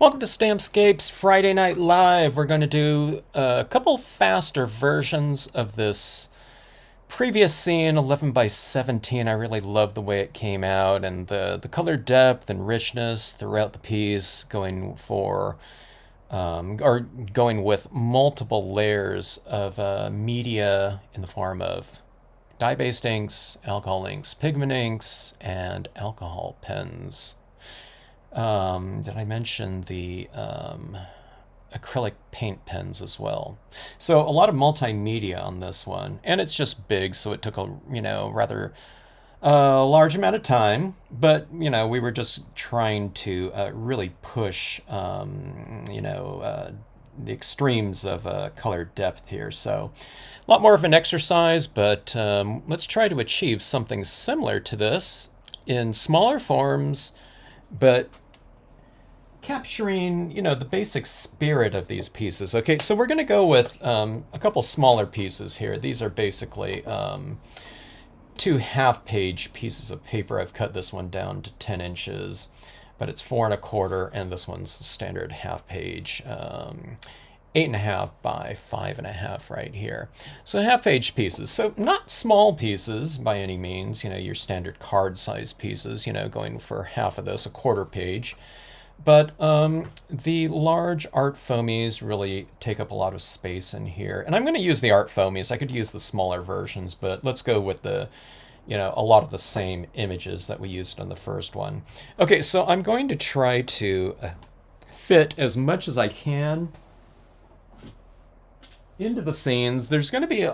Welcome to Stampscapes Friday Night Live. We're going to do a couple faster versions of this previous scene, 11 by 17. I really love the way it came out and the color depth and richness throughout the piece, going for or going with multiple layers of media in the form of dye-based inks, alcohol inks, pigment inks, and alcohol pens. Did I mention the acrylic paint pens as well? So a lot of multimedia on this one, and it's just big, so it took a rather large amount of time. But we were just trying to really push the extremes of color depth here. So a lot more of an exercise, but let's try to achieve something similar to this in smaller forms, but capturing, the basic spirit of these pieces. Okay, so we're going to go with a couple smaller pieces here. These are basically two half-page pieces of paper. I've cut this one down to 10 inches, but it's 4 1/4, and this one's the standard half-page, 8.5 by 5.5 right here. So half-page pieces. So not small pieces by any means, your standard card-size pieces, going for half of this, a 1/4 page. But the large art foamies really take up a lot of space in here. And I'm going to use the art foamies. I could use the smaller versions, but let's go with the, a lot of the same images that we used on the first one. Okay, so I'm going to try to fit as much as I can into the scenes. There's going to be,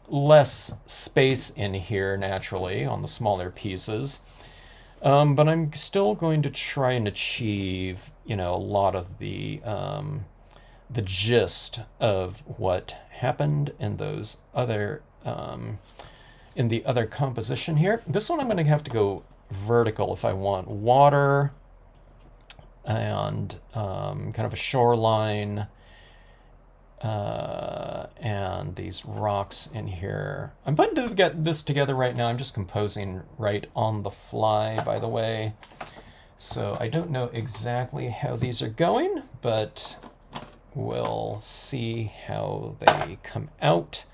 less space in here naturally on the smaller pieces. But I'm still going to try and achieve, a lot of the gist of what happened in those other, in the other composition here. This one I'm going to have to go vertical if I want water and kind of a shoreline. And these rocks in here. I'm putting to get this together right now. I'm just composing right on the fly, by the way. So I don't know exactly how these are going, but we'll see how they come out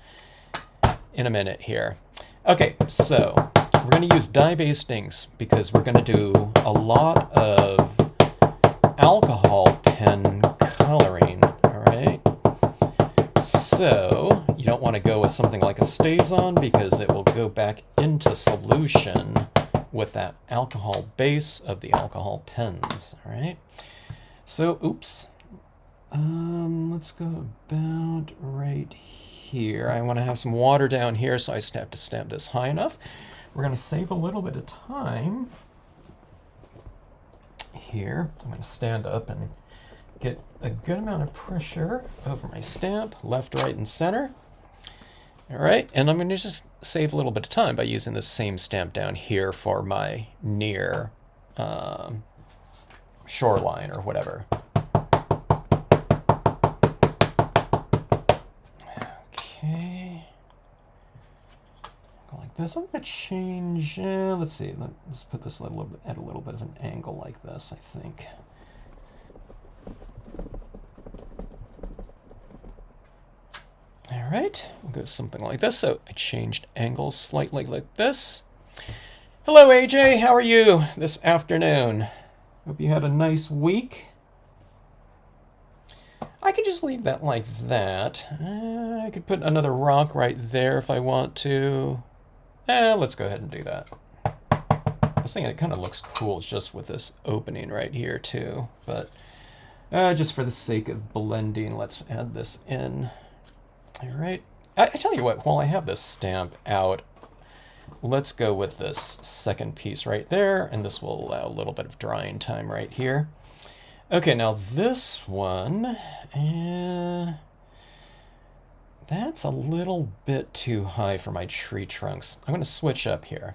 in a minute here. Okay, so we're going to use dye-based inks because we're going to do a lot of alcohol pen coloring. So you don't want to go with something like a StazOn because it will go back into solution with that alcohol base of the alcohol pens. All right. So, oops. Let's go about right here. I want to have some water down here, so I have to stamp this high enough. We're going to save a little bit of time here. I'm going to stand up and get a good amount of pressure over my stamp, left, right, and center. All right, and I'm going to just save a little bit of time by using the same stamp down here for my near shoreline or whatever. Okay. Go like this. I'm going to change, let's see, let's put this at a little bit of an angle like this, I think. All right, we'll go something like this. So I changed angles slightly like this. Hello, AJ. How are you this afternoon? Hope you had a nice week. I could just leave that like that. I could put another rock right there if I want to. Let's go ahead and do that. I was thinking it kind of looks cool just with this opening right here too. But just for the sake of blending, let's add this in. All right. I tell you what, while I have this stamp out, let's go with this second piece right there, and this will allow a little bit of drying time right here. Okay, now this one, that's a little bit too high for my tree trunks. I'm going to switch up here.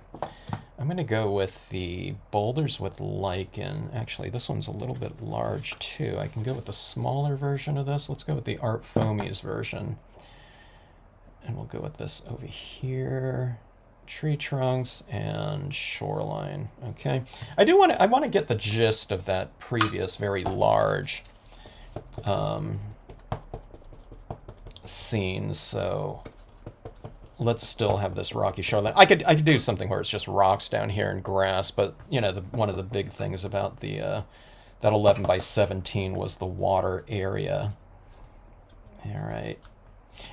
I'm going to go with the boulders with lichen. Actually, this one's a little bit large too. I can go with the smaller version of this. Let's go with the art foamies version. And we'll go with this over here. tree trunks and shoreline. Okay, I want to get the gist of that previous very large scene. So let's still have this rocky shoreline. I could do something where it's just rocks down here and grass, but you know, one of the big things about the that 11 by 17 was the water area. All right.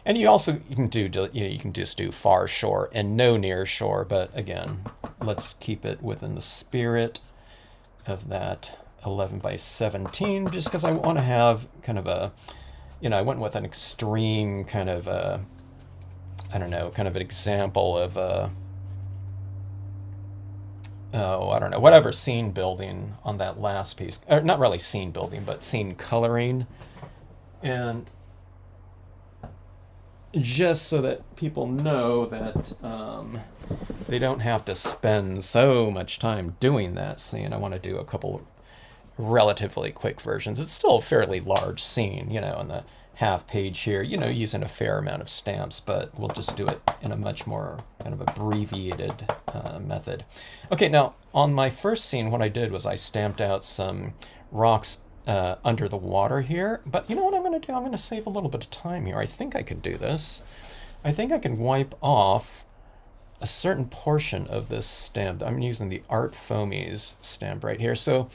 And you can just do far shore and no near shore, but again, let's keep it within the spirit of that 11 by 17, just because I want to have kind of a, I went with an extreme kind of I don't know, kind of an example of I don't know, whatever scene building on that last piece. Or not really scene building, but scene coloring. And just so that people know that they don't have to spend so much time doing that scene, I want to do a couple relatively quick versions. It's still a fairly large scene, on the half page here, using a fair amount of stamps, but we'll just do it in a much more kind of abbreviated method. Okay, now on my first scene, what I did was I stamped out some rocks under the water here, but you know what I'm going to do? I'm going to save a little bit of time here. I think I can do this. I think I can wipe off a certain portion of this stamp. I'm using the Art Foamies stamp right here. So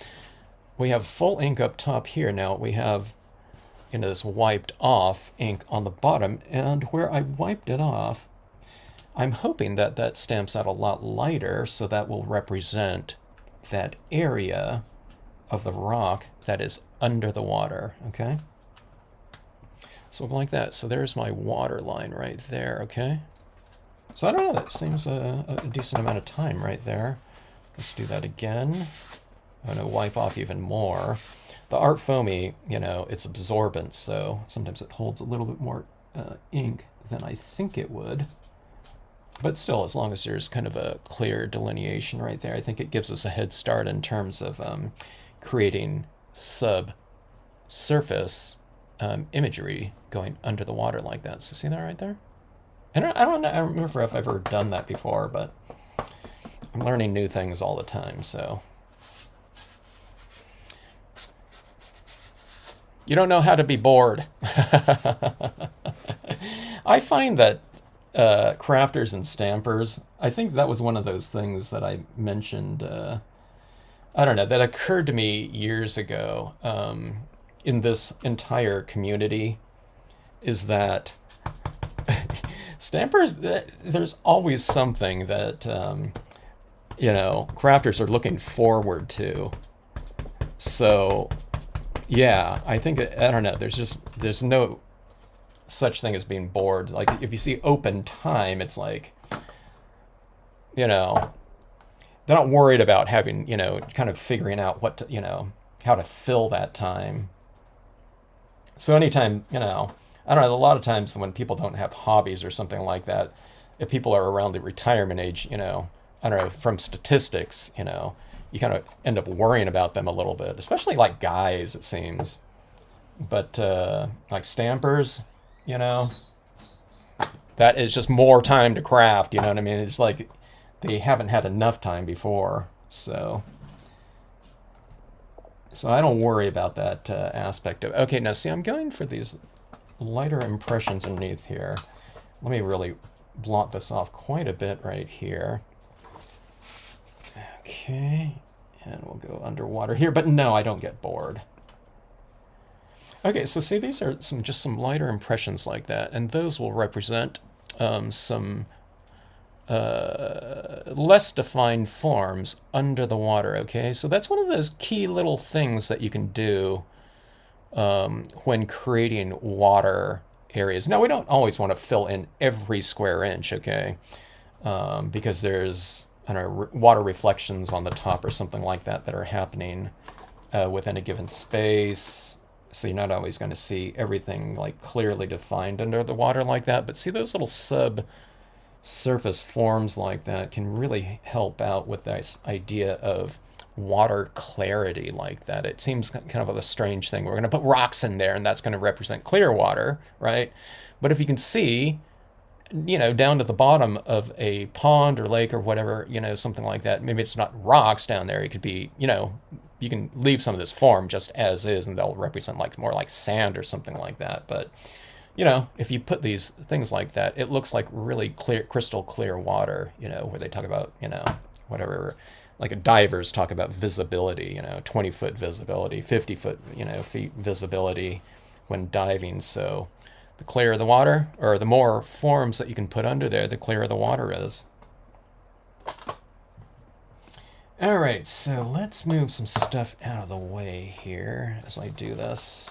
we have full ink up top here. Now we have this wiped off ink on the bottom, and where I wiped it off, I'm hoping that that stamps out a lot lighter, so that will represent that area of the rock that is under the water, okay? So like that. So there's my water line right there, okay? So I don't know, that seems a decent amount of time right there. Let's do that again. I'm going to wipe off even more. The Art Foamy, it's absorbent, so sometimes it holds a little bit more ink than I think it would. But still, as long as there's kind of a clear delineation right there, I think it gives us a head start in terms of creating subsurface imagery going under the water like that. So see that right there? And I don't remember if I've ever done that before, but I'm learning new things all the time, so. You don't know how to be bored. I find that crafters and stampers, I think that was one of those things that I mentioned, I don't know, that occurred to me years ago in this entire community, is that stampers, there's always something that, crafters are looking forward to. So, yeah, I think, I don't know, there's no such thing as being bored. Like, if you see open time, it's like, they're not worried about having, kind of figuring out what to, how to fill that time. So anytime, I don't know, a lot of times when people don't have hobbies or something like that, if people are around the retirement age, I don't know, from statistics, you kind of end up worrying about them a little bit, especially like guys, it seems. But like stampers, that is just more time to craft, you know what I mean? It's like they haven't had enough time before, so I don't worry about that aspect of. Okay, now see, I'm going for these lighter impressions underneath here. Let me really blot this off quite a bit right here. Okay, and we'll go underwater here, but no, I don't get bored. Okay, so see, these are just some lighter impressions like that, and those will represent some less defined forms under the water, okay? So that's one of those key little things that you can do when creating water areas. Now, we don't always want to fill in every square inch, okay? Because there's, I don't know, water reflections on the top or something like that that are happening within a given space. So you're not always going to see everything like clearly defined under the water like that. But see, those little subsurface forms like that can really help out with this idea of water clarity like that. It seems kind of a strange thing. We're going to put rocks in there and that's going to represent clear water, right? But if you can see down to the bottom of a pond or lake or whatever, something like that. Maybe it's not rocks down there. It could be, you can leave some of this form just as is, and they'll represent like more like sand or something like that. But, if you put these things like that, it looks like really clear, crystal clear water, where they talk about, whatever, like divers talk about visibility, 20-foot visibility, 50-foot, feet visibility when diving. So the clearer the water, or the more forms that you can put under there, the clearer the water is. All right, so let's move some stuff out of the way here as I do this.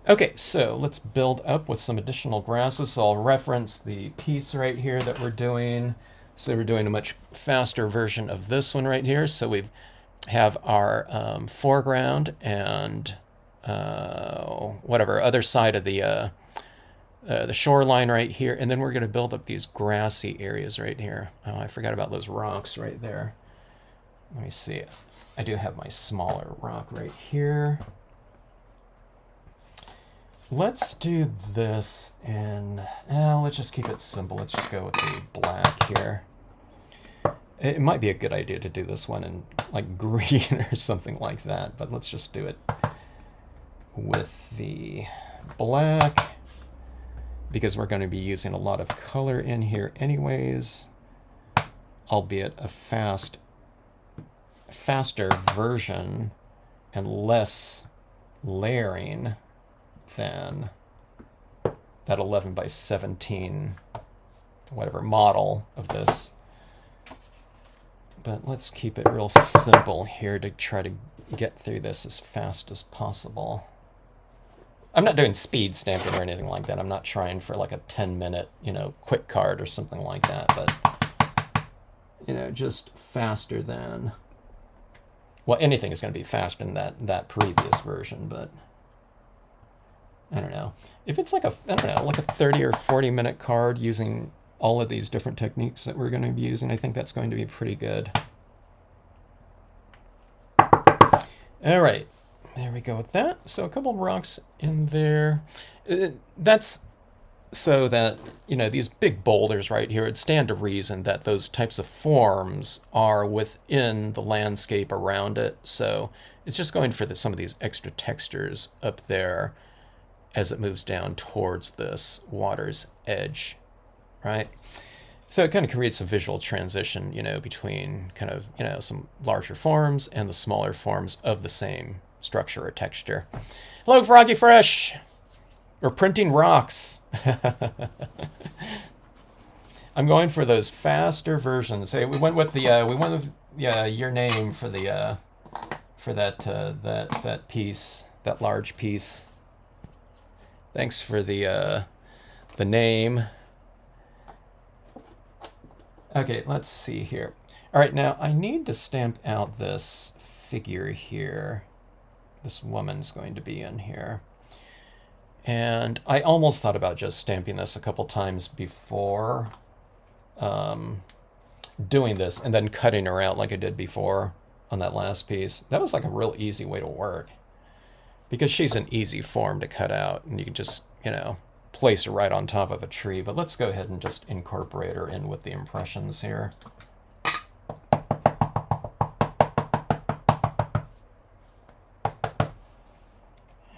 Okay, so let's build up with some additional grasses. So I'll reference the piece right here that we're doing. So we're doing a much faster version of this one right here. So we have our foreground and whatever other side of the shoreline right here, and then we're going to build up these grassy areas right here. Oh, I forgot about those rocks right there. Let me see. I do have my smaller rock right here. Let's do this in, let's just keep it simple. Let's just go with the black here. It might be a good idea to do this one in like green or something like that, but let's just do it with the black because we're going to be using a lot of color in here anyways, albeit a faster version and less layering than that 11 by 17 whatever model of this. But let's keep it real simple here to try to get through this as fast as possible. I'm not doing speed stamping or anything like that. I'm not trying for like a 10-minute, quick card or something like that, but just faster than, well, anything is going to be faster than that previous version, but I don't know. If it's like a 30 or 40-minute card using all of these different techniques that we're going to be using, I think that's going to be pretty good. All right, there we go with that. So a couple of rocks in there. That's so that, these big boulders right here, it'd stand to reason that those types of forms are within the landscape around it. So it's just going for some of these extra textures up there as it moves down towards this water's edge, right? So it kind of creates a visual transition, between kind of, some larger forms and the smaller forms of the same structure or texture. Hello, Froggy Fresh! We're printing rocks. I'm going for those faster versions. Hey, we went with your name for the for that piece, that large piece. Thanks for the name. Okay, let's see here. All right, now I need to stamp out this figure here. This woman's going to be in here. And I almost thought about just stamping this a couple times before doing this and then cutting her out like I did before on that last piece. That was like a real easy way to work because she's an easy form to cut out and you can just, place her right on top of a tree. But let's go ahead and just incorporate her in with the impressions here.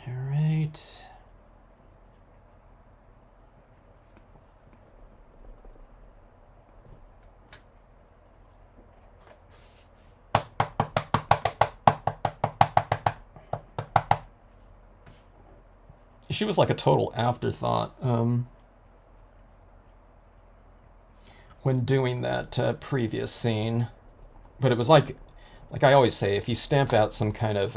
All right. She was like a total afterthought when doing that previous scene. But it was like I always say, if you stamp out some kind of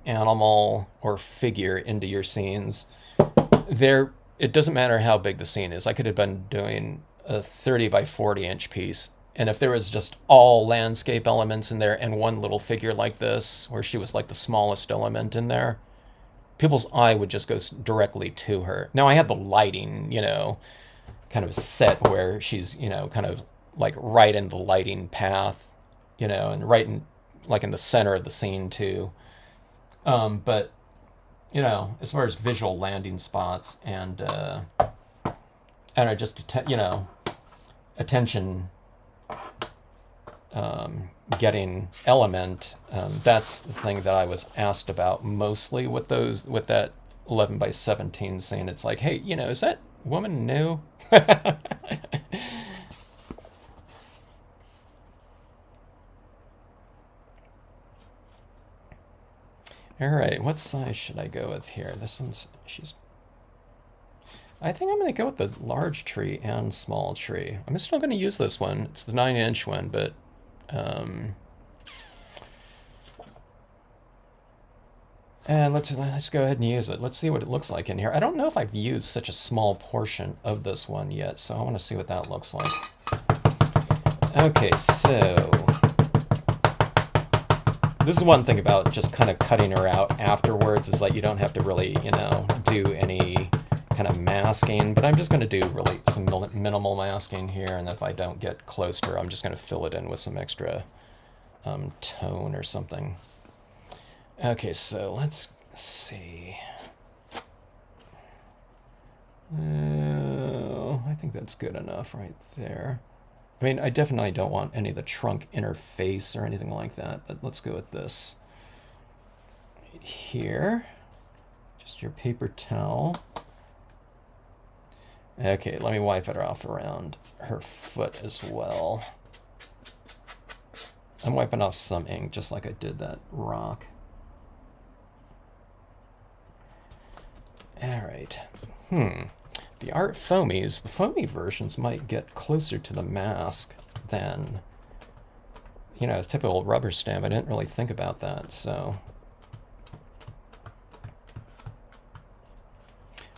animal or figure into your scenes, it doesn't matter how big the scene is. I could have been doing a 30 by 40 inch piece, and if there was just all landscape elements in there and one little figure like this, where she was like the smallest element in there, people's eye would just go directly to her. Now I had the lighting, kind of set where she's, kind of like right in the lighting path, and right in, like in the center of the scene too. But you know, as far as visual landing spots and I don't know, just you know, attention getting element. That's the thing that I was asked about mostly with that 11 by 17 scene. It's like, hey, you know, is that woman new? All right, what size should I go with here? This one's, I think I'm going to go with the large tree and small tree. I'm still going to use this one. It's the 9-inch one, but and let's go ahead and use it. Let's see what it looks like in here. I don't know if I've used such a small portion of this one yet, so I want to see what that looks like. Okay, so this is one thing about just kind of cutting her out afterwards, is like you don't have to really, you know, do any kind of masking, but I'm just going to do really some minimal masking here, and if I don't get close to her, I'm just going to fill it in with some extra tone or something. Okay, so let's see. I think that's good enough right there. I mean, I definitely don't want any of the trunk interface or anything like that, but let's go with this. Right here, just your paper towel. Okay, let me wipe it off around her foot as well. I'm wiping off some ink just like I did that rock. All right. The art foamies, the foamy versions might get closer to the mask than, you know, as typical rubber stamp. I didn't really think about that, so.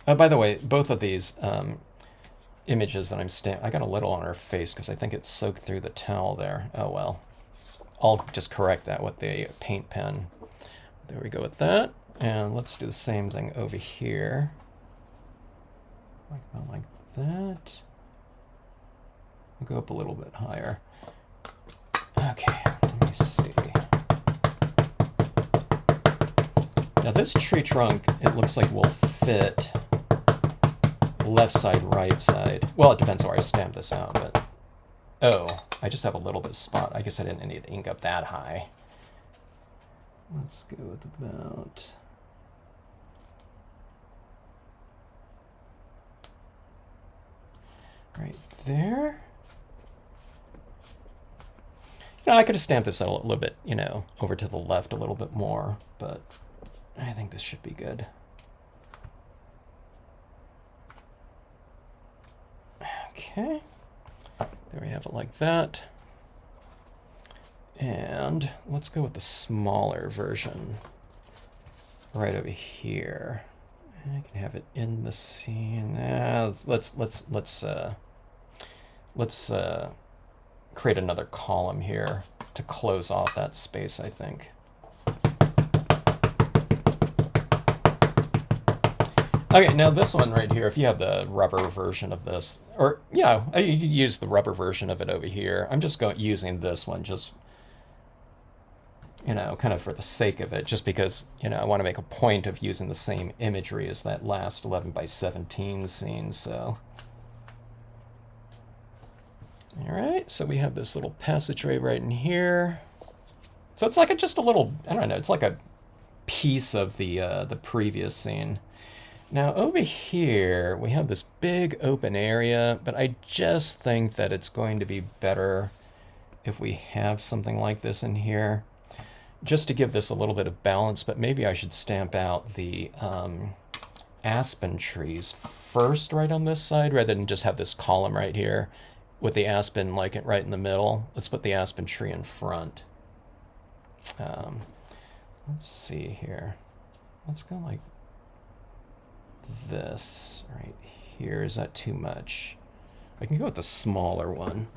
Oh, by the way, both of these images that I'm I got a little on her face because I think it soaked through the towel there. Oh well. I'll just correct that with the paint pen. There we go with that. And let's do the same thing over here. Like that. I'll go up a little bit higher. Okay, let me see. Now this tree trunk, it looks like will fit left side, right side. Well, it depends where I stamp this out, but oh, I just have a little bit of spot. I guess I didn't need the ink up that high. Let's go with about right there. You know, I could have stamped this out a little bit, you know, over to the left a little bit more, but I think this should be good. Okay, there we have it like that. And let's go with the smaller version right over here. I can have it in the scene. Let's create another column here to close off that space, I think. Okay, now this one right here, if you have the rubber version of this, or yeah, you could use the rubber version of it over here. I'm just using this one just, you know, kind of for the sake of it, just because, you know, I want to make a point of using the same imagery as that last 11 by 17 scene, so. All right, so we have this little passageway right in here. So it's like just a little, I don't know, it's like a piece of the previous scene. Now over here, we have this big open area, but I just think that it's going to be better if we have something like this in here, just to give this a little bit of balance, but maybe I should stamp out the aspen trees first right on this side, rather than just have this column right here with the aspen like it right in the middle. Let's put the aspen tree in front. Let's see here. Let's go like this right here. Is that too much? I can go with the smaller one.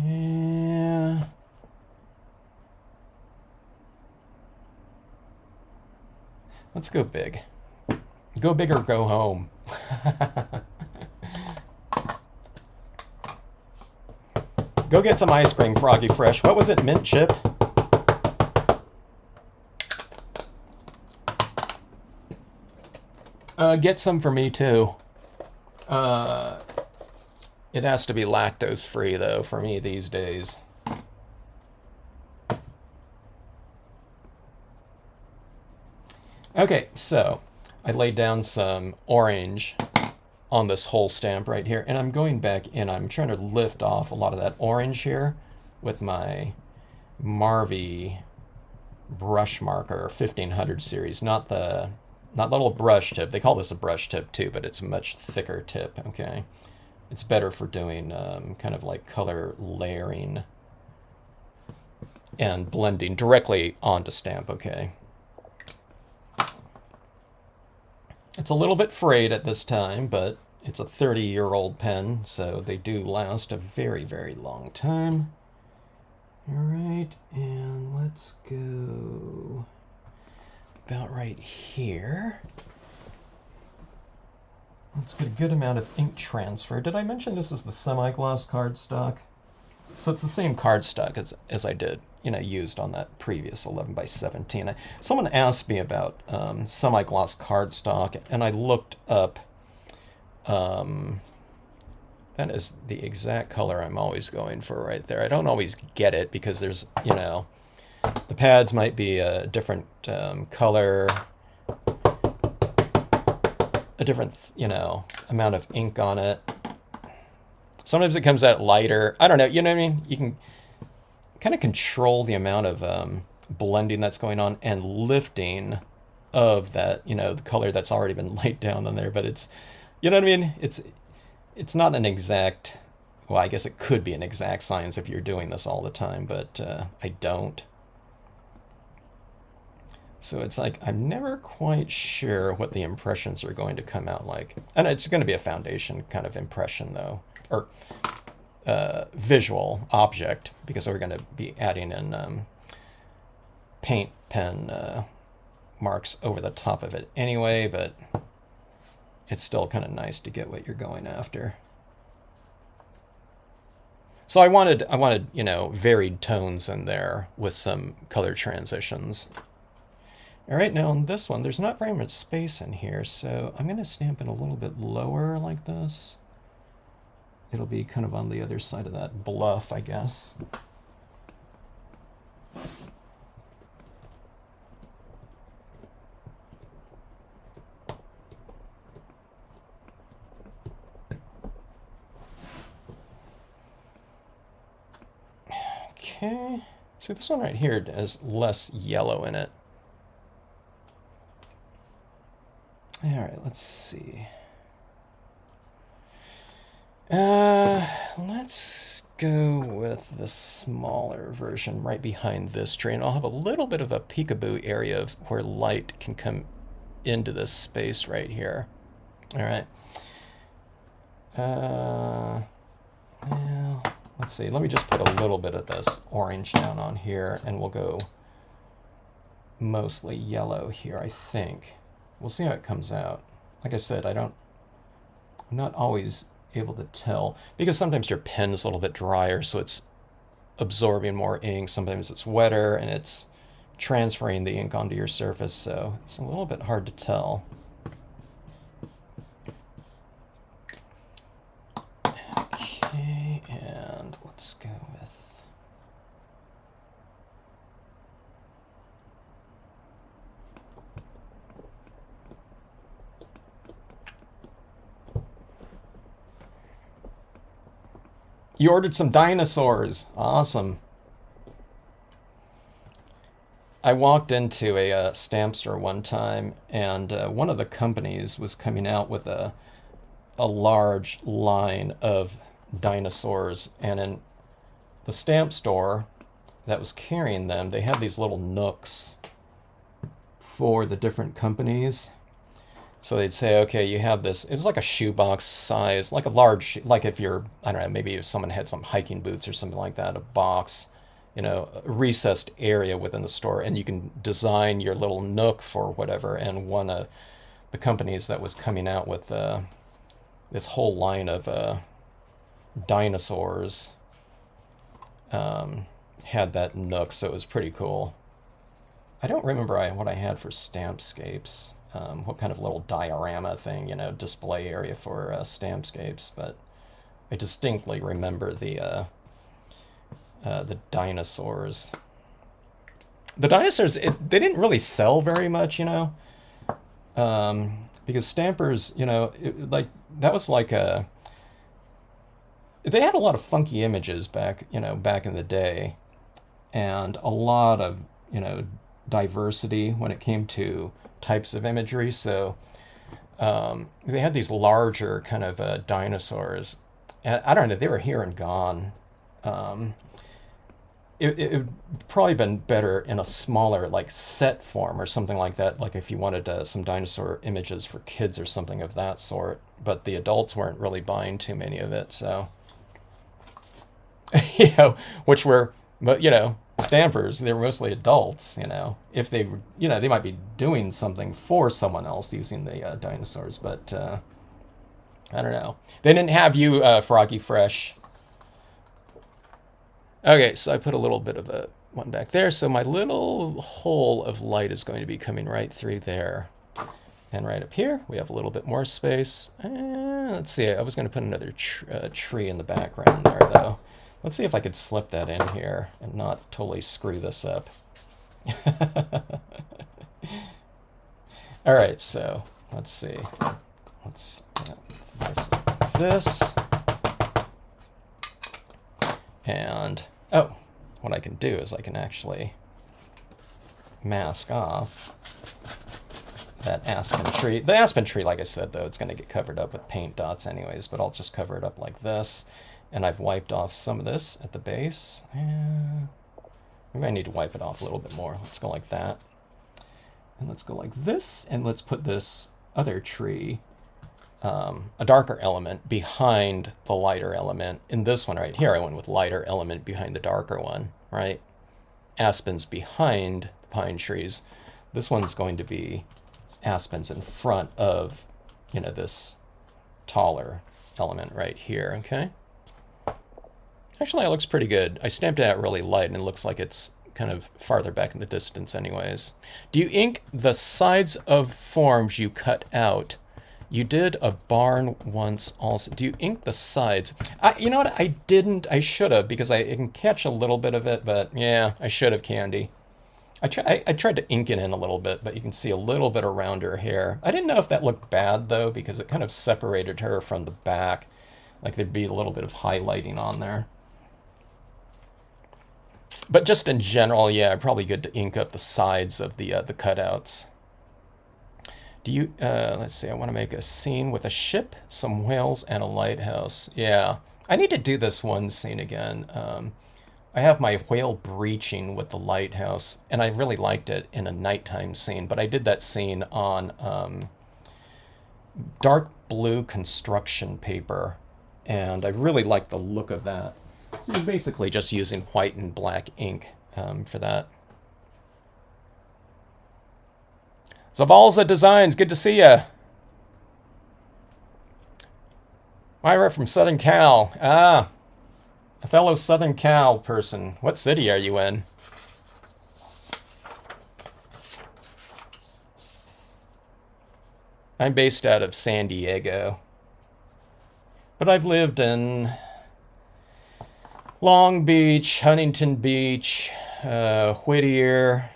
Yeah. Let's go big. Go big or go home. Go get some ice cream, Froggy Fresh. What was it, mint chip? Get some for me too. It has to be lactose free though for me these days. Okay, so I laid down some orange on this whole stamp right here, and I'm going back in. I'm trying to lift off a lot of that orange here with my Marvy brush marker 1500 series, not the little brush tip. They call this a brush tip too, but it's a much thicker tip. Okay, it's better for doing kind of like color layering and blending directly onto stamp. Okay, it's a little bit frayed at this time, but it's a 30-year-old pen, so they do last a very, very long time. All right, and let's go about right here. Let's get a good amount of ink transfer. Did I mention this is the semi-gloss cardstock? So it's the same cardstock as I did, used on that previous 11x17. Someone asked me about semi-gloss cardstock, and I looked up. That is the exact color I'm always going for right there. I don't always get it because there's, the pads might be a different color, a different, amount of ink on it. Sometimes it comes out lighter. I don't know. You know what I mean? You can kind of control the amount of blending that's going on and lifting of that, the color that's already been laid down on there. But it's, you know what I mean? It's not an exact, well, I guess it could be an exact science if you're doing this all the time, but I don't. So it's like, I'm never quite sure what the impressions are going to come out like. And it's going to be a foundation kind of impression, though, or visual object, because we're going to be adding in paint pen marks over the top of it anyway, but it's still kind of nice to get what you're going after. So I wanted, varied tones in there with some color transitions. All right, now on this one, there's not very much space in here, so I'm going to stamp it a little bit lower like this. It'll be kind of on the other side of that bluff, I guess. Okay, so this one right here has less yellow in it. All right, let's see. Let's go with the smaller version right behind this tree, and I'll have a little bit of a peekaboo area of where light can come into this space right here. All right. Well, let's see. Let me just put a little bit of this orange down on here, and we'll go mostly yellow here, I think. We'll see how it comes out. Like I said, I'm not always able to tell, because sometimes your pen is a little bit drier, so it's absorbing more ink. Sometimes it's wetter, and it's transferring the ink onto your surface, so it's a little bit hard to tell. Okay, and let's go with... You ordered some dinosaurs. Awesome. I walked into a stamp store one time, and one of the companies was coming out with a large line of dinosaurs, and in the stamp store that was carrying them, they had these little nooks for the different companies. So they'd say, okay, you have this, it was like a shoebox size, like a large, like if you're, I don't know, maybe if someone had some hiking boots or something like that, a box, a recessed area within the store, and you can design your little nook for whatever. And one of the companies that was coming out with this whole line of dinosaurs had that nook, so it was pretty cool. I don't remember what I had for Stampscapes. what kind of little diorama thing, display area for Stampscapes, but I distinctly remember the dinosaurs. The dinosaurs, they didn't really sell very much, because stampers, that was like they had a lot of funky images back in the day, and a lot of, diversity when it came to types of imagery. So they had these larger kind of dinosaurs, and I don't know, they were here and gone. It would probably been better in a smaller like set form or something like that, like if you wanted some dinosaur images for kids or something of that sort, but the adults weren't really buying too many of it. So which were, but stampers, they were mostly adults. If they were, they might be doing something for someone else using the dinosaurs, but I don't know, they didn't have you, Froggy Fresh. Okay, so I put a little bit of a one back there, so my little hole of light is going to be coming right through there. And right up here, we have a little bit more space. Let's see, I was going to put another tree in the background there, though. Let's see if I could slip that in here and not totally screw this up. All right, so let's see. Let's this. And, oh, what I can do is I can actually mask off that aspen tree. The aspen tree, like I said, though, it's going to get covered up with paint dots anyways, but I'll just cover it up like this. And I've wiped off some of this at the base. Maybe I need to wipe it off a little bit more. Let's go like that. And let's go like this, and let's put this other tree, a darker element behind the lighter element. In this one right here, I went with lighter element behind the darker one, right? Aspens behind the pine trees. This one's going to be aspens in front of, this taller element right here, okay? Actually, it looks pretty good. I stamped it out really light, and it looks like it's kind of farther back in the distance anyways. Do you ink the sides of forms you cut out? You did a barn once also. Do you ink the sides? You know what? I didn't. I should have, because I can catch a little bit of it, but yeah, I should have, Candy. I tried to ink it in a little bit, but you can see a little bit around her hair. I didn't know if that looked bad, though, because it kind of separated her from the back. Like there'd be a little bit of highlighting on there. But just in general, yeah, probably good to ink up the sides of the cutouts. Do you, let's see, I want to make a scene with a ship, some whales, and a lighthouse. Yeah, I need to do this one scene again. I have my whale breaching with the lighthouse, and I really liked it in a nighttime scene, but I did that scene on dark blue construction paper, and I really liked the look of that. So you're basically just using white and black ink for that. Zabalza Designs, good to see ya. Myra from Southern Cal. Ah, a fellow Southern Cal person. What city are you in? I'm based out of San Diego, but I've lived in Long Beach, Huntington Beach, Whittier.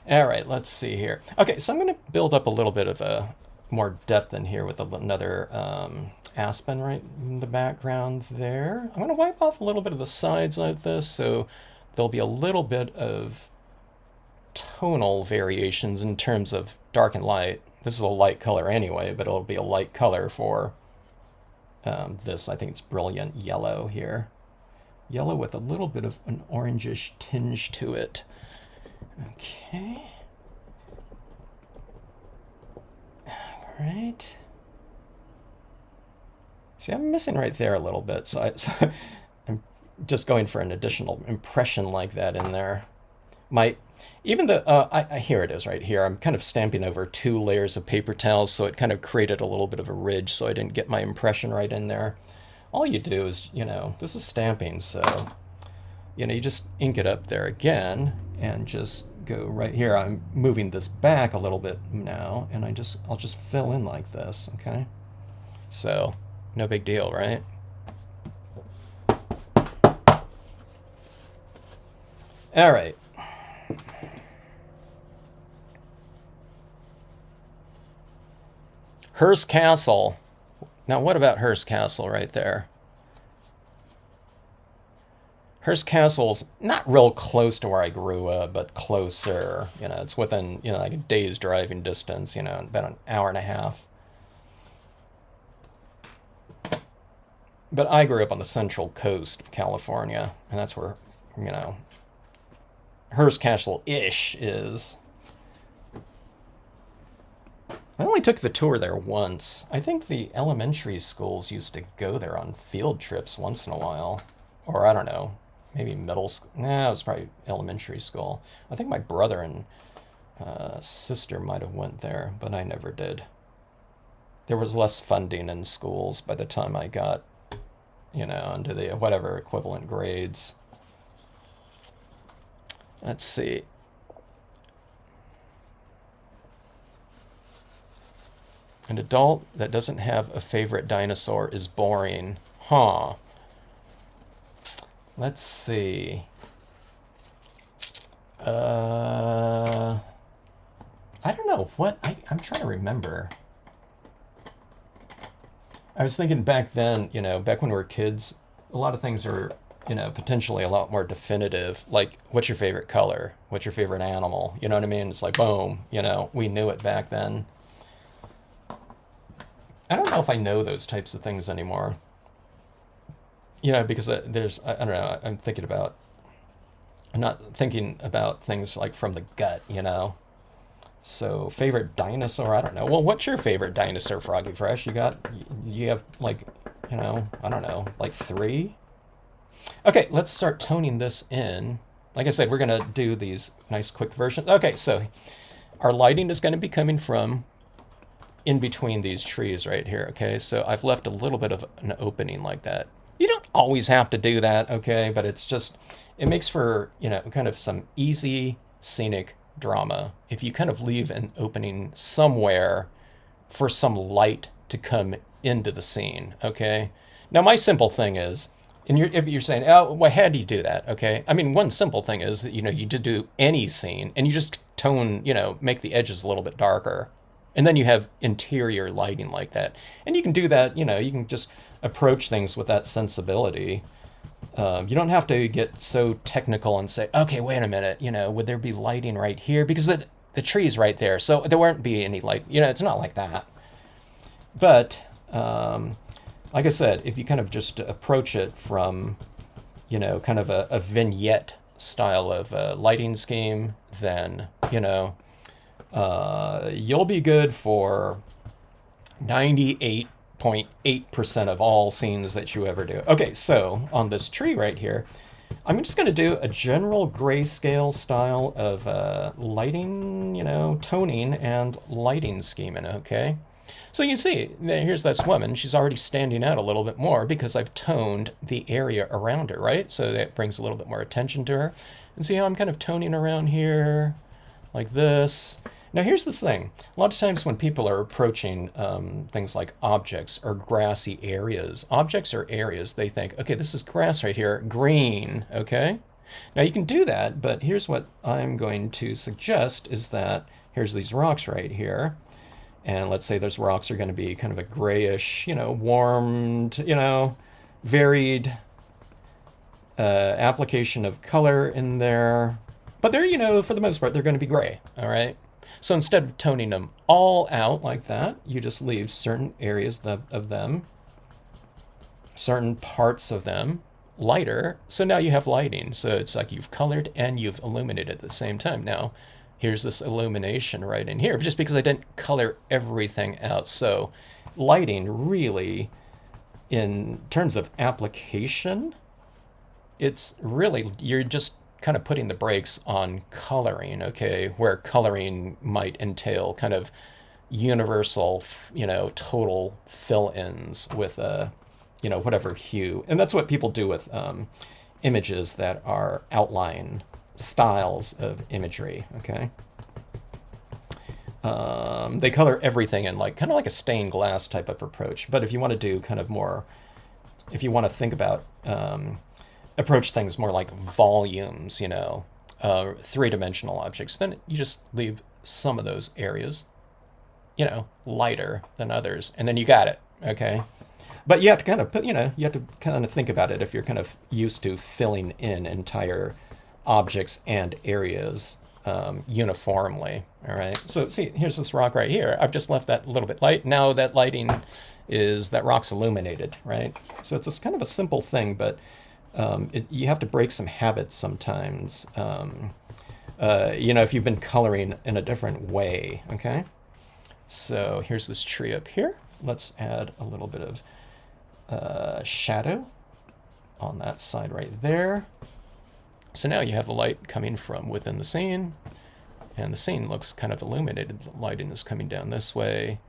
All right, let's see here. Okay, so I'm going to build up a little bit of a more depth in here with another aspen right in the background there. I'm going to wipe off a little bit of the sides like this, so there'll be a little bit of tonal variations in terms of dark and light. This is a light color anyway, but it'll be a light color for this. I think it's brilliant yellow here. Yellow with a little bit of an orangish tinge to it. Okay. All right. See, I'm missing right there a little bit, so I'm just going for an additional impression like that in there. My Even the, here it is right here. I'm kind of stamping over 2 layers of paper towels, so it kind of created a little bit of a ridge, so I didn't get my impression right in there. All you do is, this is stamping, so, you just ink it up there again, and just go right here. I'm moving this back a little bit now, and I'll just fill in like this, okay? So, no big deal, right? All right. Hearst Castle. Now, what about Hearst Castle right there? Hearst Castle's not real close to where I grew up, but closer. It's within, like a day's driving distance, about an hour and a half. But I grew up on the central coast of California, and that's where, Hearst Castle-ish is. I only took the tour there once. I think the elementary schools used to go there on field trips once in a while. Or I don't know, maybe middle school. No, it was probably elementary school. I think my brother and sister might have went there, but I never did. There was less funding in schools by the time I got, into the whatever equivalent grades. Let's see. An adult that doesn't have a favorite dinosaur is boring. Huh. Let's see. I don't know what I'm trying to remember. I was thinking back then, back when we were kids, a lot of things are, potentially a lot more definitive. Like, what's your favorite color? What's your favorite animal? You know what I mean? It's like, boom, we knew it back then. I don't know if I know those types of things anymore. Because I don't know, I'm not thinking about things like from the gut, So, favorite dinosaur, I don't know. Well, what's your favorite dinosaur, Froggy Fresh? You have like, I don't know, like 3? Okay, let's start toning this in. Like I said, we're going to do these nice quick versions. Okay, so our lighting is going to be coming from in between these trees right here, okay? So I've left a little bit of an opening like that. You don't always have to do that, okay? But it makes for, kind of some easy scenic drama if you kind of leave an opening somewhere for some light to come into the scene, okay? Now, my simple thing is, and if you're saying, oh, well, how do you do that, okay? I mean, one simple thing is, you just do any scene, and you just tone, make the edges a little bit darker. And then you have interior lighting like that. And you can do that, you can just approach things with that sensibility. You don't have to get so technical and say, okay, wait a minute, would there be lighting right here? Because the tree's right there, so there won't be any light. It's not like that. But, like I said, if you kind of just approach it from, kind of a vignette style of lighting scheme, then, you'll be good for 98.8% of all scenes that you ever do. Okay, so on this tree right here, I'm just going to do a general grayscale style of lighting, toning and lighting scheming, okay? So you can see, here's this woman. She's already standing out a little bit more because I've toned the area around her, right? So that brings a little bit more attention to her. And see how I'm kind of toning around here like this. Now, here's the thing. A lot of times when people are approaching things like objects or grassy areas, objects or areas, they think, okay, this is grass right here, green, okay? Now, you can do that, but here's what I'm going to suggest is that here's these rocks right here. And let's say those rocks are going to be kind of a grayish, warmed, varied application of color in there. But they're, for the most part, they're going to be gray, all right? So instead of toning them all out like that, you just leave certain areas of them, certain parts of them lighter. So now you have lighting. So it's like you've colored and you've illuminated at the same time. Now, here's this illumination right in here, just because I didn't color everything out. So lighting really, in terms of application, it's really, you're just kind of putting the brakes on coloring, okay, where coloring might entail kind of universal, total fill-ins with a, whatever hue. And that's what people do with images that are outline styles of imagery, okay? They color everything in kind of like a stained glass type of approach. But if you want to do kind of more, if you want to think about, approach things more like volumes, three-dimensional objects, then you just leave some of those areas, lighter than others, and then you got it, okay? But you have to kind of you have to kind of think about it if you're kind of used to filling in entire objects and areas uniformly, all right? So see, here's this rock right here. I've just left that a little bit light. Now that lighting is, that rock's illuminated, right? So it's just kind of a simple thing, but you have to break some habits sometimes, if you've been coloring in a different way, okay? So here's this tree up here. Let's add a little bit of shadow on that side right there. So now you have the light coming from within the scene, and the scene looks kind of illuminated. The lighting is coming down this way,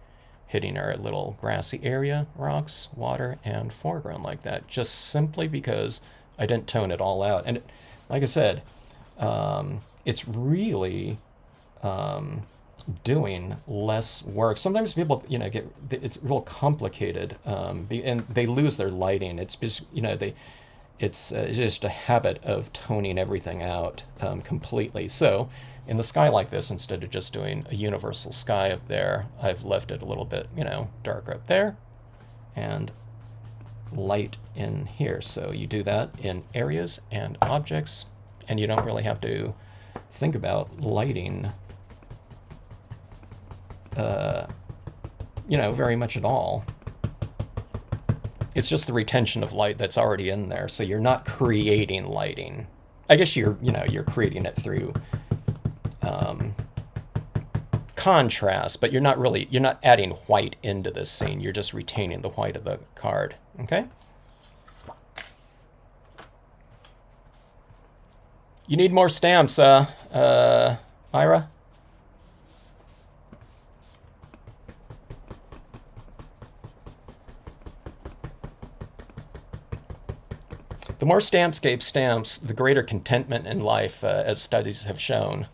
hitting our little grassy area, rocks, water, and foreground like that, just simply because I didn't tone it all out. And like I said, it's really doing less work. Sometimes people, it's real complicated, and they lose their lighting. It's just, it's just a habit of toning everything out completely. So in the sky like this, instead of just doing a universal sky up there, I've left it a little bit, darker up there and light in here. So you do that in areas and objects, and you don't really have to think about lighting very much at all. It's just the retention of light that's already in there, so you're not creating lighting. I guess you're creating it through contrast, but you're not adding white into this scene. You're just retaining the white of the card, okay? You need more stamps, Ira? The more Stampscape stamps, the greater contentment in life, as studies have shown.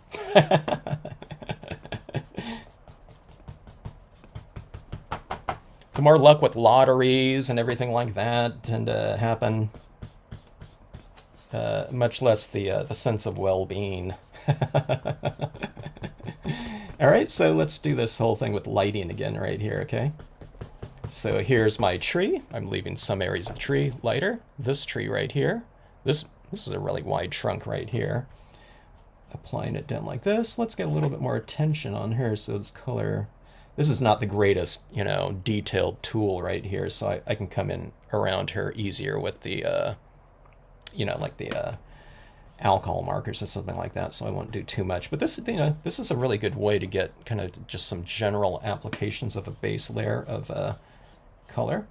The more luck with lotteries and everything like that tend to happen. Much less the sense of well-being. All right, so let's do this whole thing with lighting again right here, okay? So here's my tree. I'm leaving some areas of the tree lighter. This tree right here. This is a really wide trunk right here. Applying it down like this. Let's get a little bit more attention on her. So this color. This is not the greatest, detailed tool right here. So I can come in around her easier with the, like the alcohol markers or something like that. So I won't do too much. But this, this is a really good way to get kind of just some general applications of a base layer of color.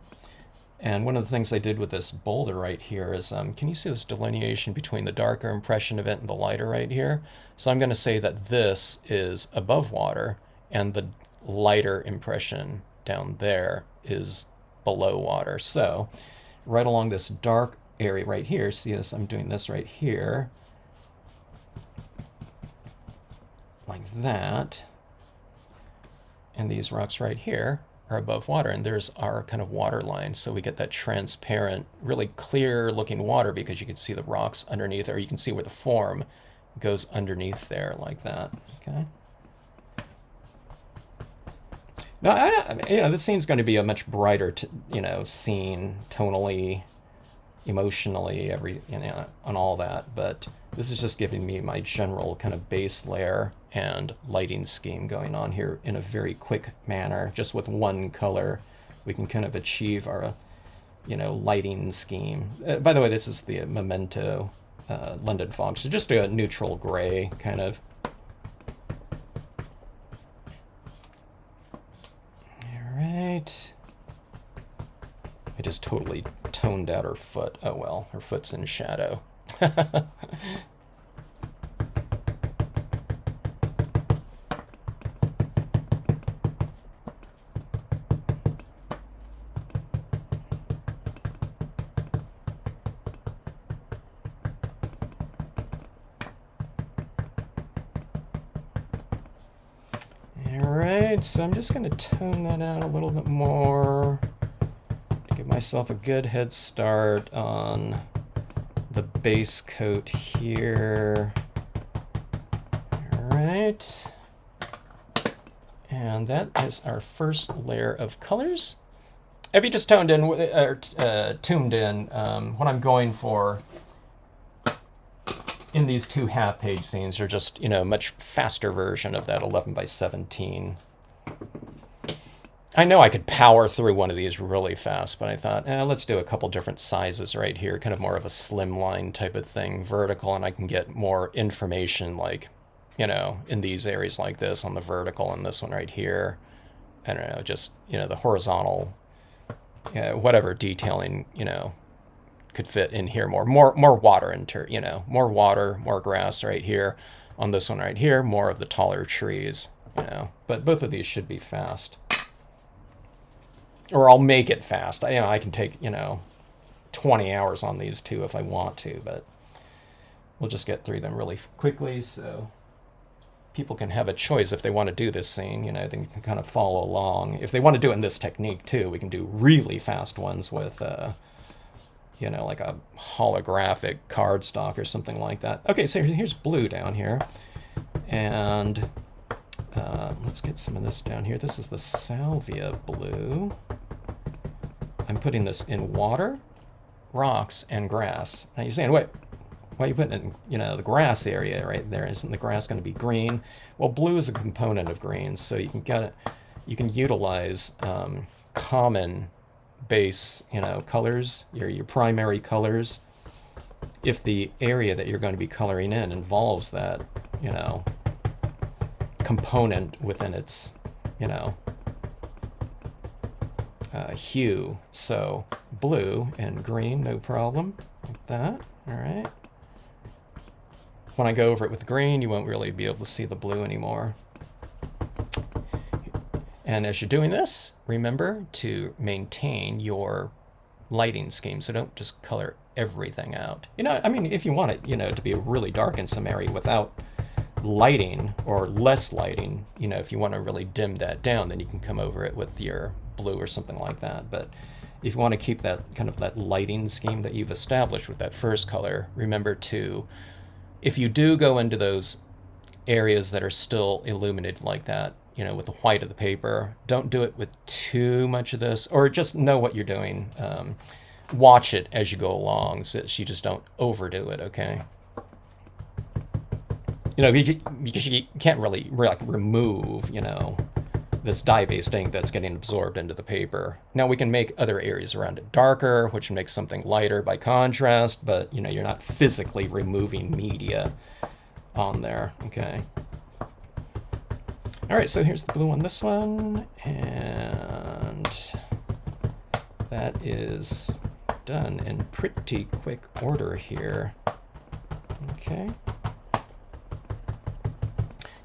And one of the things I did with this boulder right here is, can you see this delineation between the darker impression of it and the lighter right here? So I'm going to say that this is above water, and the lighter impression down there is below water. So right along this dark area right here, see this, I'm doing this right here, like that. And these rocks right here are above water, and there's our kind of water line. So we get that transparent, really clear looking water because you can see the rocks underneath, or you can see where the form goes underneath there like that, okay? Now, this scene's going to be a much brighter, scene, tonally, emotionally, on all that, but this is just giving me my general kind of base layer and lighting scheme going on here in a very quick manner. Just with one color, we can kind of achieve our, lighting scheme. By the way, this is the Memento London fog, so just a neutral gray kind of. All right. I just totally toned out her foot. Oh well, her foot's in shadow. All right, so I'm just going to tone that out a little bit more to give myself a good head start on the base coat here. All right. And that is our first layer of colors. If you just tuned in, what I'm going for in these two half-page scenes are just, a much faster version of that 11 by 17. I know I could power through one of these really fast, but I thought, let's do a couple different sizes right here, kind of more of a slimline type of thing, vertical, and I can get more information like, in these areas like this on the vertical and this one right here. I don't know, just, the horizontal, whatever detailing, could fit in here more water more water, more grass right here. On this one right here, more of the taller trees, but both of these should be fast. Or I'll make it fast. I can take, 20 hours on these two if I want to, but we'll just get through them really quickly so people can have a choice if they want to do this scene. They can kind of follow along. If they want to do it in this technique too, we can do really fast ones with, like a holographic cardstock or something like that. Okay, so here's blue down here. And let's get some of this down here. This is the salvia blue. I'm putting this in water, rocks, and grass. Now you're saying, wait, why are you putting it in, the grass area right there? Isn't the grass going to be green? Well, blue is a component of green, so you can utilize common base, colors, your primary colors, if the area that you're going to be coloring in involves that, component within its, hue. So blue and green, no problem, like that. All right. When I go over it with green, you won't really be able to see the blue anymore. And as you're doing this, remember to maintain your lighting scheme. So don't just color everything out. If you want it, to be really dark in some area without lighting or less lighting, if you want to really dim that down, then you can come over it with your blue or something like that. But if you want to keep that kind of that lighting scheme that you've established with that first color, remember to, if you do go into those areas that are still illuminated like that, with the white of the paper, don't do it with too much of this, or just know what you're doing. Watch it as you go along so that you just don't overdo it, okay? Because you can't really remove, this dye-based ink that's getting absorbed into the paper. Now we can make other areas around it darker, which makes something lighter by contrast, but you're not physically removing media on there, okay? All right, so here's the blue on this one, and that is done in pretty quick order here. Okay.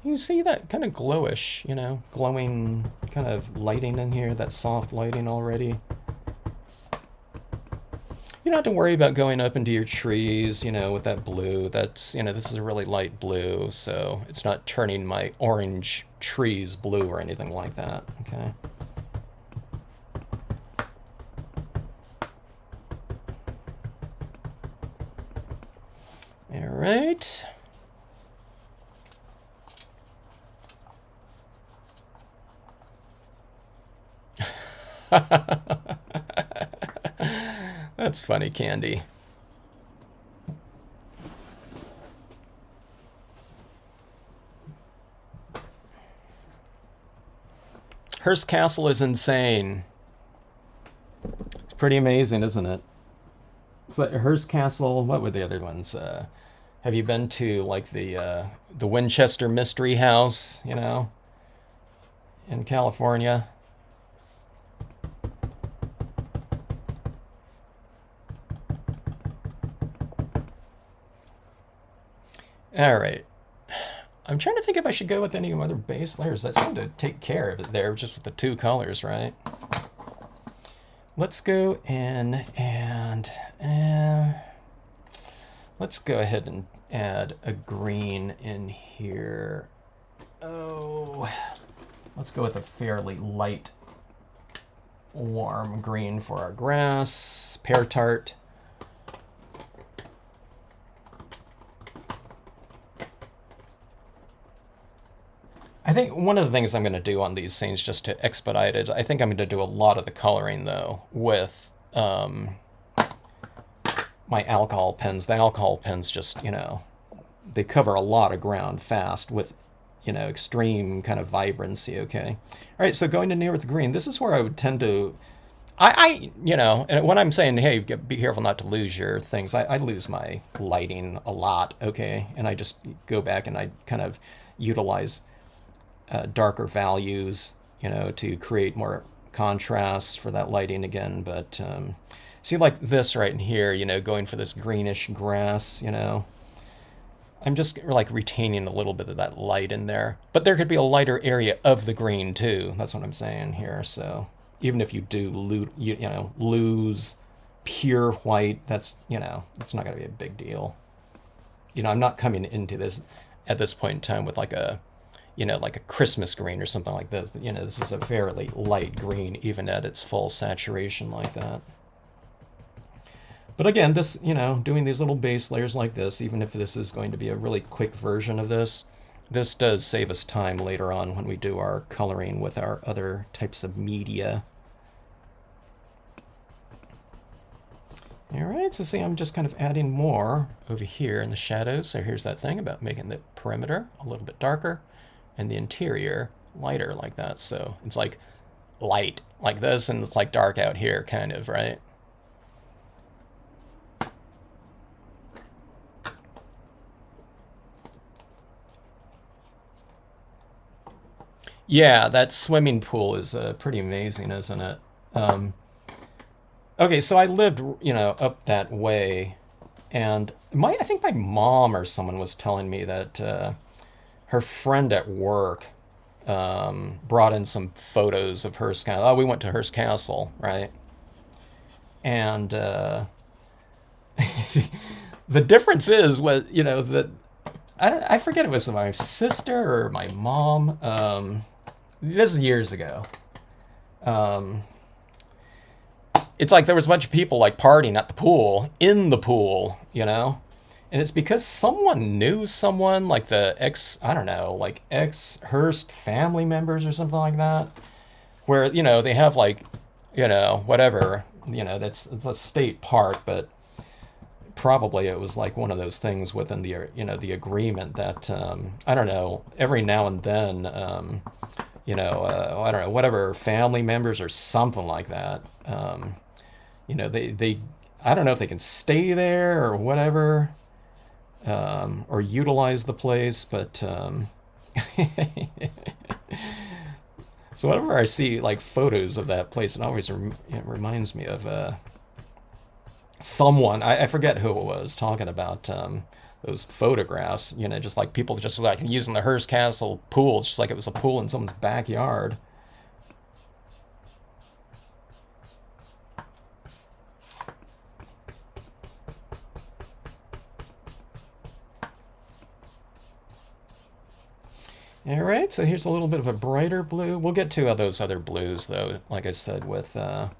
You can see that kind of glowish, glowing kind of lighting in here, that soft lighting already. You don't have to worry about going up into your trees, with that blue. That's, this is a really light blue, so it's not turning my orange trees blue or anything like that, okay? All right. That's funny, Candy. Hearst Castle is insane. It's pretty amazing, isn't it? It's like Hearst Castle. What were the other ones? Have you been to like the Winchester Mystery House? In California. All right. I'm trying to think if I should go with any other base layers. That seemed to take care of it there, just with the two colors, right? Let's go in and let's go ahead and add a green in here. Oh, let's go with a fairly light, warm green for our grass, pear tart. I think one of the things I'm going to do on these things just to expedite it, I think I'm going to do a lot of the coloring though with my alcohol pens. The alcohol pens just, they cover a lot of ground fast with, extreme kind of vibrancy, okay? All right, so going in here with the green, this is where I would tend to, and when I'm saying, hey, be careful not to lose your things, I lose my lighting a lot, okay? And I just go back and I kind of utilize darker values, to create more contrast for that lighting again. But see, like this right in here, going for this greenish grass, I'm just like retaining a little bit of that light in there. But there could be a lighter area of the green too. That's what I'm saying here. So even if you do lose pure white, that's, it's not going to be a big deal. I'm not coming into this at this point in time with like a Christmas green or something like this. This is a fairly light green, even at its full saturation like that. But again, this, doing these little base layers like this, even if this is going to be a really quick version of this, this does save us time later on when we do our coloring with our other types of media. All right, so see, I'm just kind of adding more over here in the shadows. So here's that thing about making the perimeter a little bit darker and the interior lighter like that. So it's like light like this and it's like dark out here kind of, right? Yeah, that swimming pool is pretty amazing, isn't it? Okay, so I lived, up that way, and I think my mom or someone was telling me that her friend at work brought in some photos of Hearst Castle. Oh, we went to Hearst Castle, right? And the difference is, that I forget if it was my sister or my mom. This is years ago. It's like there was a bunch of people like partying at the pool, in the pool, and it's because someone knew someone, like the ex-Hearst family members or something like that, where, they have like, whatever, it's a state park, but probably it was like one of those things within the, the agreement that, I don't know, every now and then, I don't know, whatever family members or something like that, they I don't know if they can stay there or whatever, or utilize the place, but so whenever I see like photos of that place, it always it reminds me of someone, I forget who it was, talking about those photographs, just like people just like using the Hearst Castle pool, just like it was a pool in someone's backyard. All right, so here's a little bit of a brighter blue. We'll get to those other blues, though, like I said, with the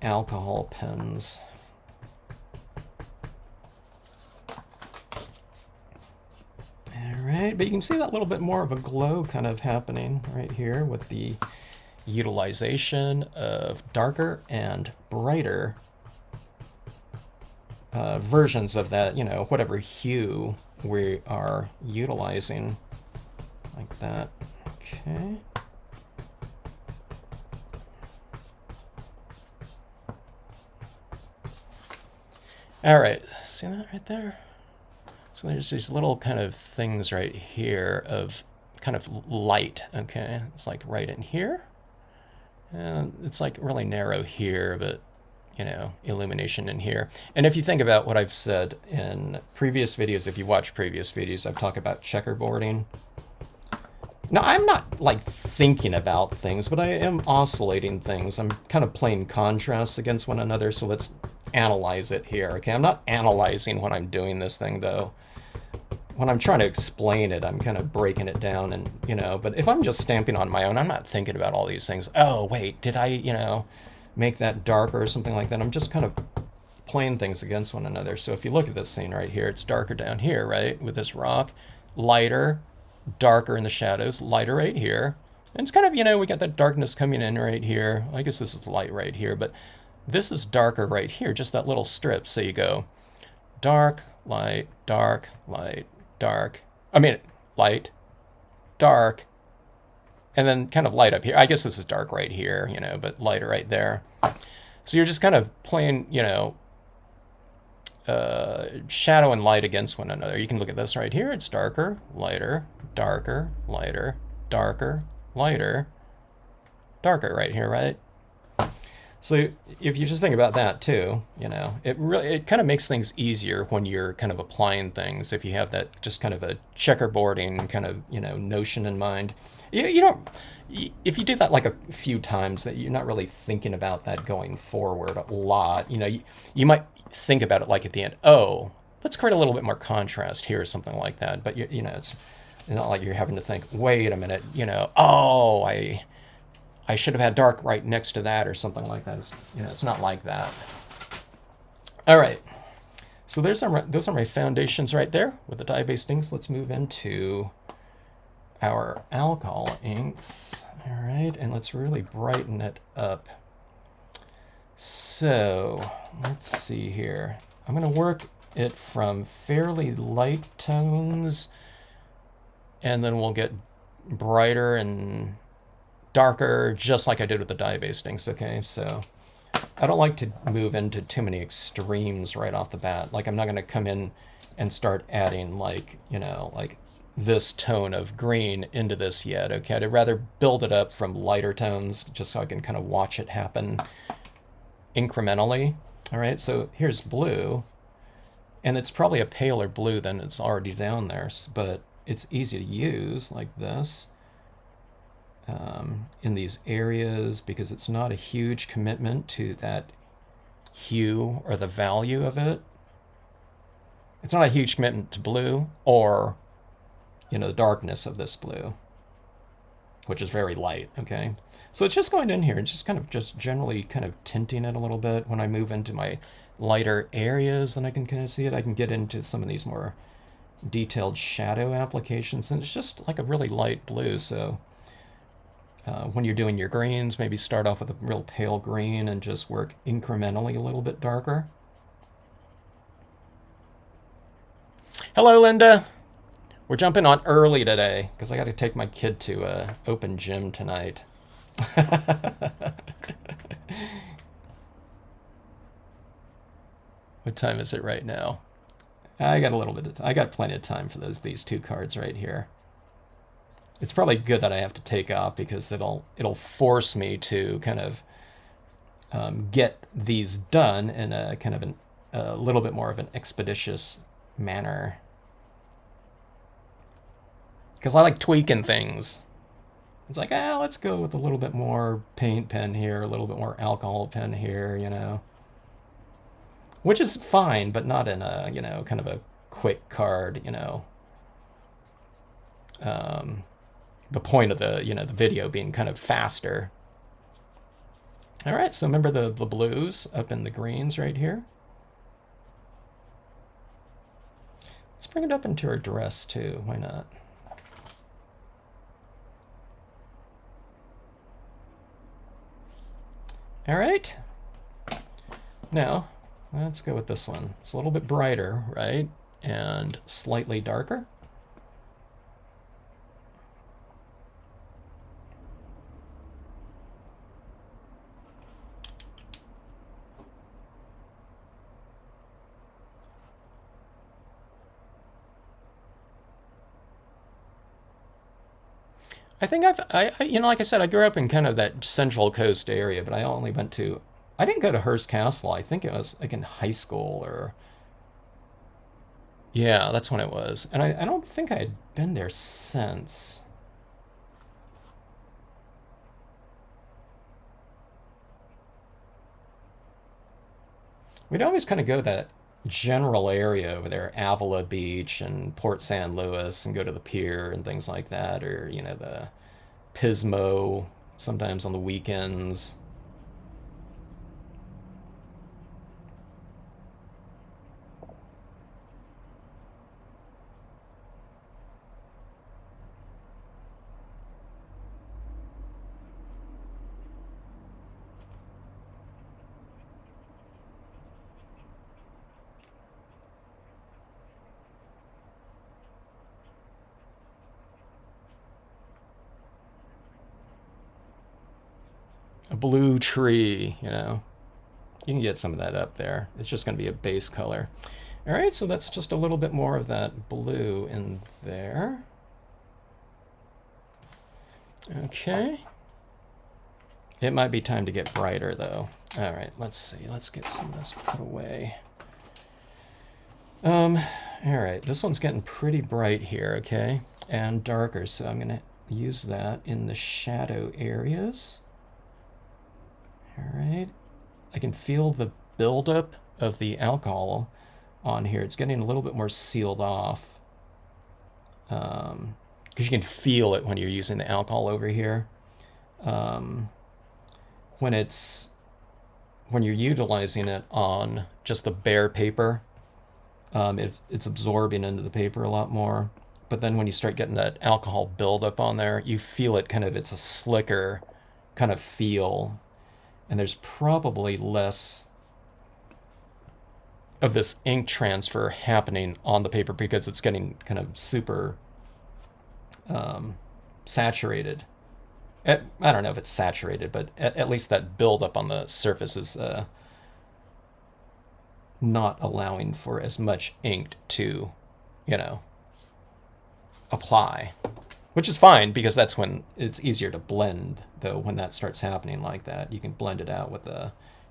alcohol pens. All right, but you can see that little bit more of a glow kind of happening right here with the utilization of darker and brighter versions of that, whatever hue we are utilizing, like that. Okay. All right, see that right there? So there's these little kind of things right here of kind of light, okay? It's like right in here. And it's like really narrow here, but illumination in here. And if you think about what I've said in previous videos, if you watch previous videos, I've talked about checkerboarding. Now, I'm not like thinking about things, but I am oscillating things. I'm kind of playing contrasts against one another, so let's analyze it here, okay? I'm not analyzing when I'm doing this thing, though. when I'm trying to explain it, I'm kind of breaking it down and, but if I'm just stamping on my own, I'm not thinking about all these things. Oh, wait, did I, make that darker or something like that? I'm just kind of playing things against one another. So if you look at this scene right here, it's darker down here, right? With this rock, lighter, darker in the shadows, lighter right here. And it's kind of, we got that darkness coming in right here. I guess this is light right here, but this is darker right here, just that little strip. So you go dark, light, dark, light, dark. I mean, light, dark, and then kind of light up here. I guess this is dark right here, but lighter right there. So you're just kind of playing, shadow and light against one another. You can look at this right here. It's darker, lighter, darker, lighter, darker, lighter, darker right here, right? So if you just think about that too, it kind of makes things easier when you're kind of applying things. If you have that just kind of a checkerboarding kind of, notion in mind. You don't, if you do that like a few times, that you're not really thinking about that going forward a lot. You might think about it like at the end, oh, let's create a little bit more contrast here or something like that. But, it's not like you're having to think, wait a minute, oh, I should have had dark right next to that or something like that. It's not like that. All right. So those are my foundations right there with the dye-based inks. Let's move into our alcohol inks. All right, and let's really brighten it up. So let's see here. I'm going to work it from fairly light tones, and then we'll get brighter and darker, just like I did with the dye-based inks, okay? So I don't like to move into too many extremes right off the bat. Like, I'm not going to come in and start adding, like, like this tone of green into this yet, okay? I'd rather build it up from lighter tones just so I can kind of watch it happen incrementally. All right, so here's blue, and it's probably a paler blue than it's already down there, but it's easy to use like this in these areas because it's not a huge commitment to that hue or the value of it. It's not a huge commitment to blue or, the darkness of this blue, which is very light, okay? So it's just going in here and just kind of just generally kind of tinting it a little bit. When I move into my lighter areas, then I can kind of see it. I can get into some of these more detailed shadow applications, and it's just like a really light blue. So when you're doing your greens, maybe start off with a real pale green and just work incrementally a little bit darker. Hello, Linda. We're jumping on early today because I got to take my kid to open gym tonight. What time is it right now? I got a little bit. I got plenty of time for these two cards right here. It's probably good that I have to take off because it'll force me to kind of get these done in a kind of a little bit more of an expeditious manner. Because I like tweaking things. It's like, let's go with a little bit more paint pen here, a little bit more alcohol pen here, Which is fine, but not in a, kind of a quick card, the point of the, the video being kind of faster. All right, so remember the blues up in the greens right here? Let's bring it up into our dress too, why not? All right, now let's go with this one. It's a little bit brighter, right? And slightly darker. I think like I said, I grew up in kind of that Central Coast area, but I didn't go to Hearst Castle. I think it was like in high school or, yeah, that's when it was. And I don't think I had been there since. We'd always kind of go that general area over there, Avila Beach and Port San Luis, and go to the pier and things like that, or, you know, the Pismo sometimes on the weekends. A blue tree, you know. You can get some of that up there. It's just going to be a base color. All right, so that's just a little bit more of that blue in there. Okay. It might be time to get brighter, though. All right, let's see. Let's get some of this put away. All right, this one's getting pretty bright here, okay? And darker, so I'm going to use that in the shadow areas. All right. I can feel the buildup of the alcohol on here. It's getting a little bit more sealed off. Because you can feel it when you're using the alcohol over here. When you're utilizing it on just the bare paper, it's absorbing into the paper a lot more. But then when you start getting that alcohol buildup on there, you feel it kind of, it's a slicker kind of feel. And there's probably less of this ink transfer happening on the paper because it's getting kind of super saturated. I don't know if it's saturated, but at least that buildup on the surface is not allowing for as much ink to, you know, apply. Which is fine, because that's when it's easier to blend, though, when that starts happening like that. You can blend it out with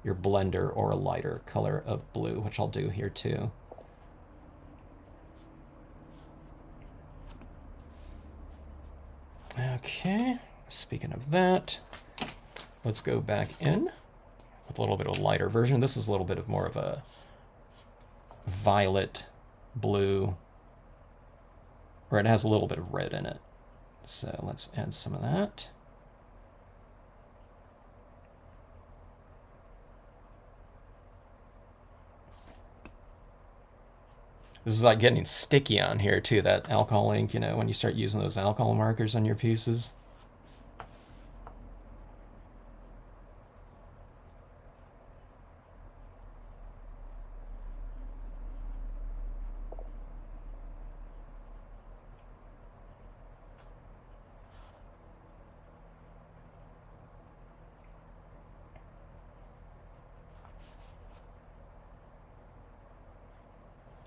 your blender or a lighter color of blue, which I'll do here too. Okay, speaking of that, let's go back in with a little bit of a lighter version. This is a little bit of more of a violet blue, or it has a little bit of red in it. So let's add some of that. This is like getting sticky on here too, that alcohol ink, you know, when you start using those alcohol markers on your pieces.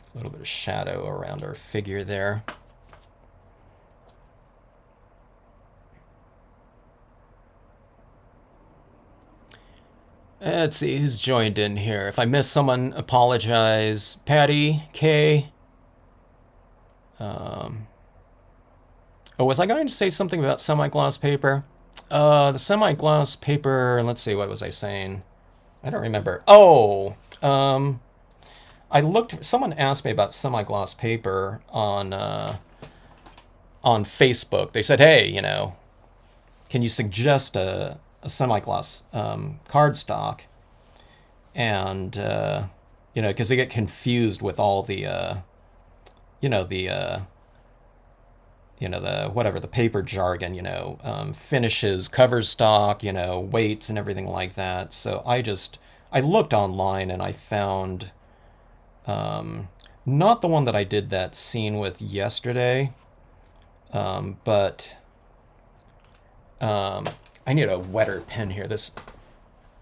A little bit of shadow around our figure there. Let's see who's joined in here. If I miss someone, apologize. Patty, Kay. Oh, was I going to say something about semi-gloss paper? The semi-gloss paper, let's see, what was I saying? I don't remember. Oh, someone asked me about semi-gloss paper on Facebook. They said, hey, you know, can you suggest a semi-gloss cardstock? And, you know, because they get confused with all the, the whatever, the paper jargon, you know, finishes, cover stock, you know, weights and everything like that. So I looked online and I found not the one that I did that scene with yesterday, but I need a wetter pen here. This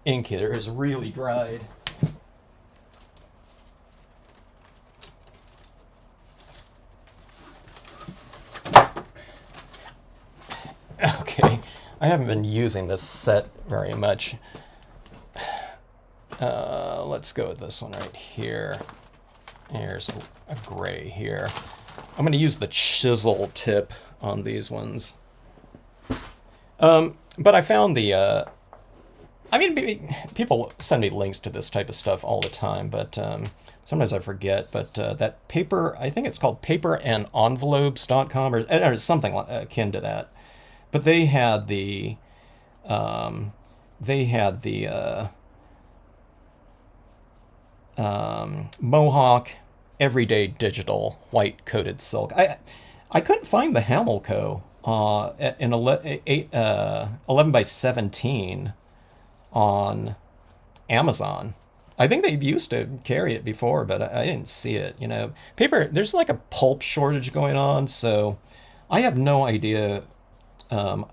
ink here is really dried. Okay, I haven't been using this set very much. Let's go with this one right here. Here's a gray here. I'm going to use the chisel tip on these ones. But I found I mean, people send me links to this type of stuff all the time, but sometimes I forget. But that paper, I think it's called paperandenvelopes.com or something akin to that. But they had the Mohawk Everyday Digital White Coated Silk. I couldn't find the Hamilco in 11 by 17 on Amazon. I think they used to carry it before, but I didn't see it. You know, paper. There's like a pulp shortage going on, so I have no idea. You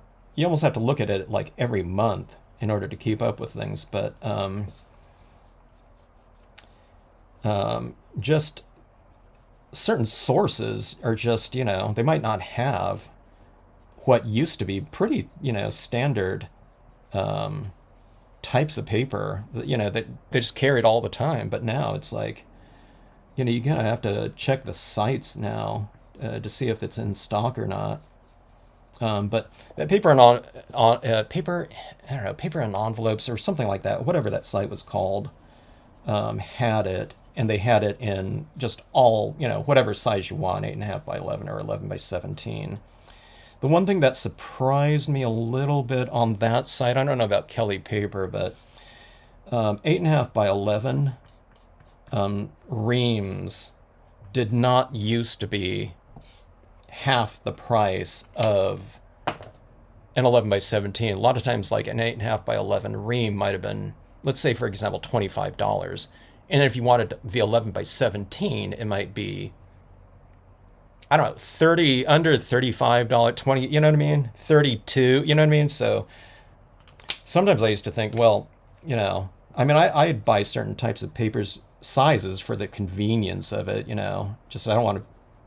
almost have to look at it like every month in order to keep up with things. But just certain sources are just, you know, they might not have what used to be pretty, you know, standard types of paper, you know, that they just carried all the time. But now it's like, you know, you kind of have to check the sites now to see if it's in stock or not. But that paper paper, I don't know, paper and envelopes or something like that, whatever that site was called, had it, and they had it in just all, you know, whatever size you want, 8.5 by 11 or 11 by 17. The one thing that surprised me a little bit on that site, I don't know about Kelly Paper, but 8.5 by 11 reams did not used to be half the price of an 11 by 17. A lot of times, like an 8.5 by 11 ream might have been, let's say, for example, $25. And if you wanted the 11 by 17, it might be, I don't know, 30, under $35, 20, you know what I mean? 32, you know what I mean? So sometimes I used to think, well, you know, I mean, I'd buy certain types of papers, sizes for the convenience of it, you know, just I don't want to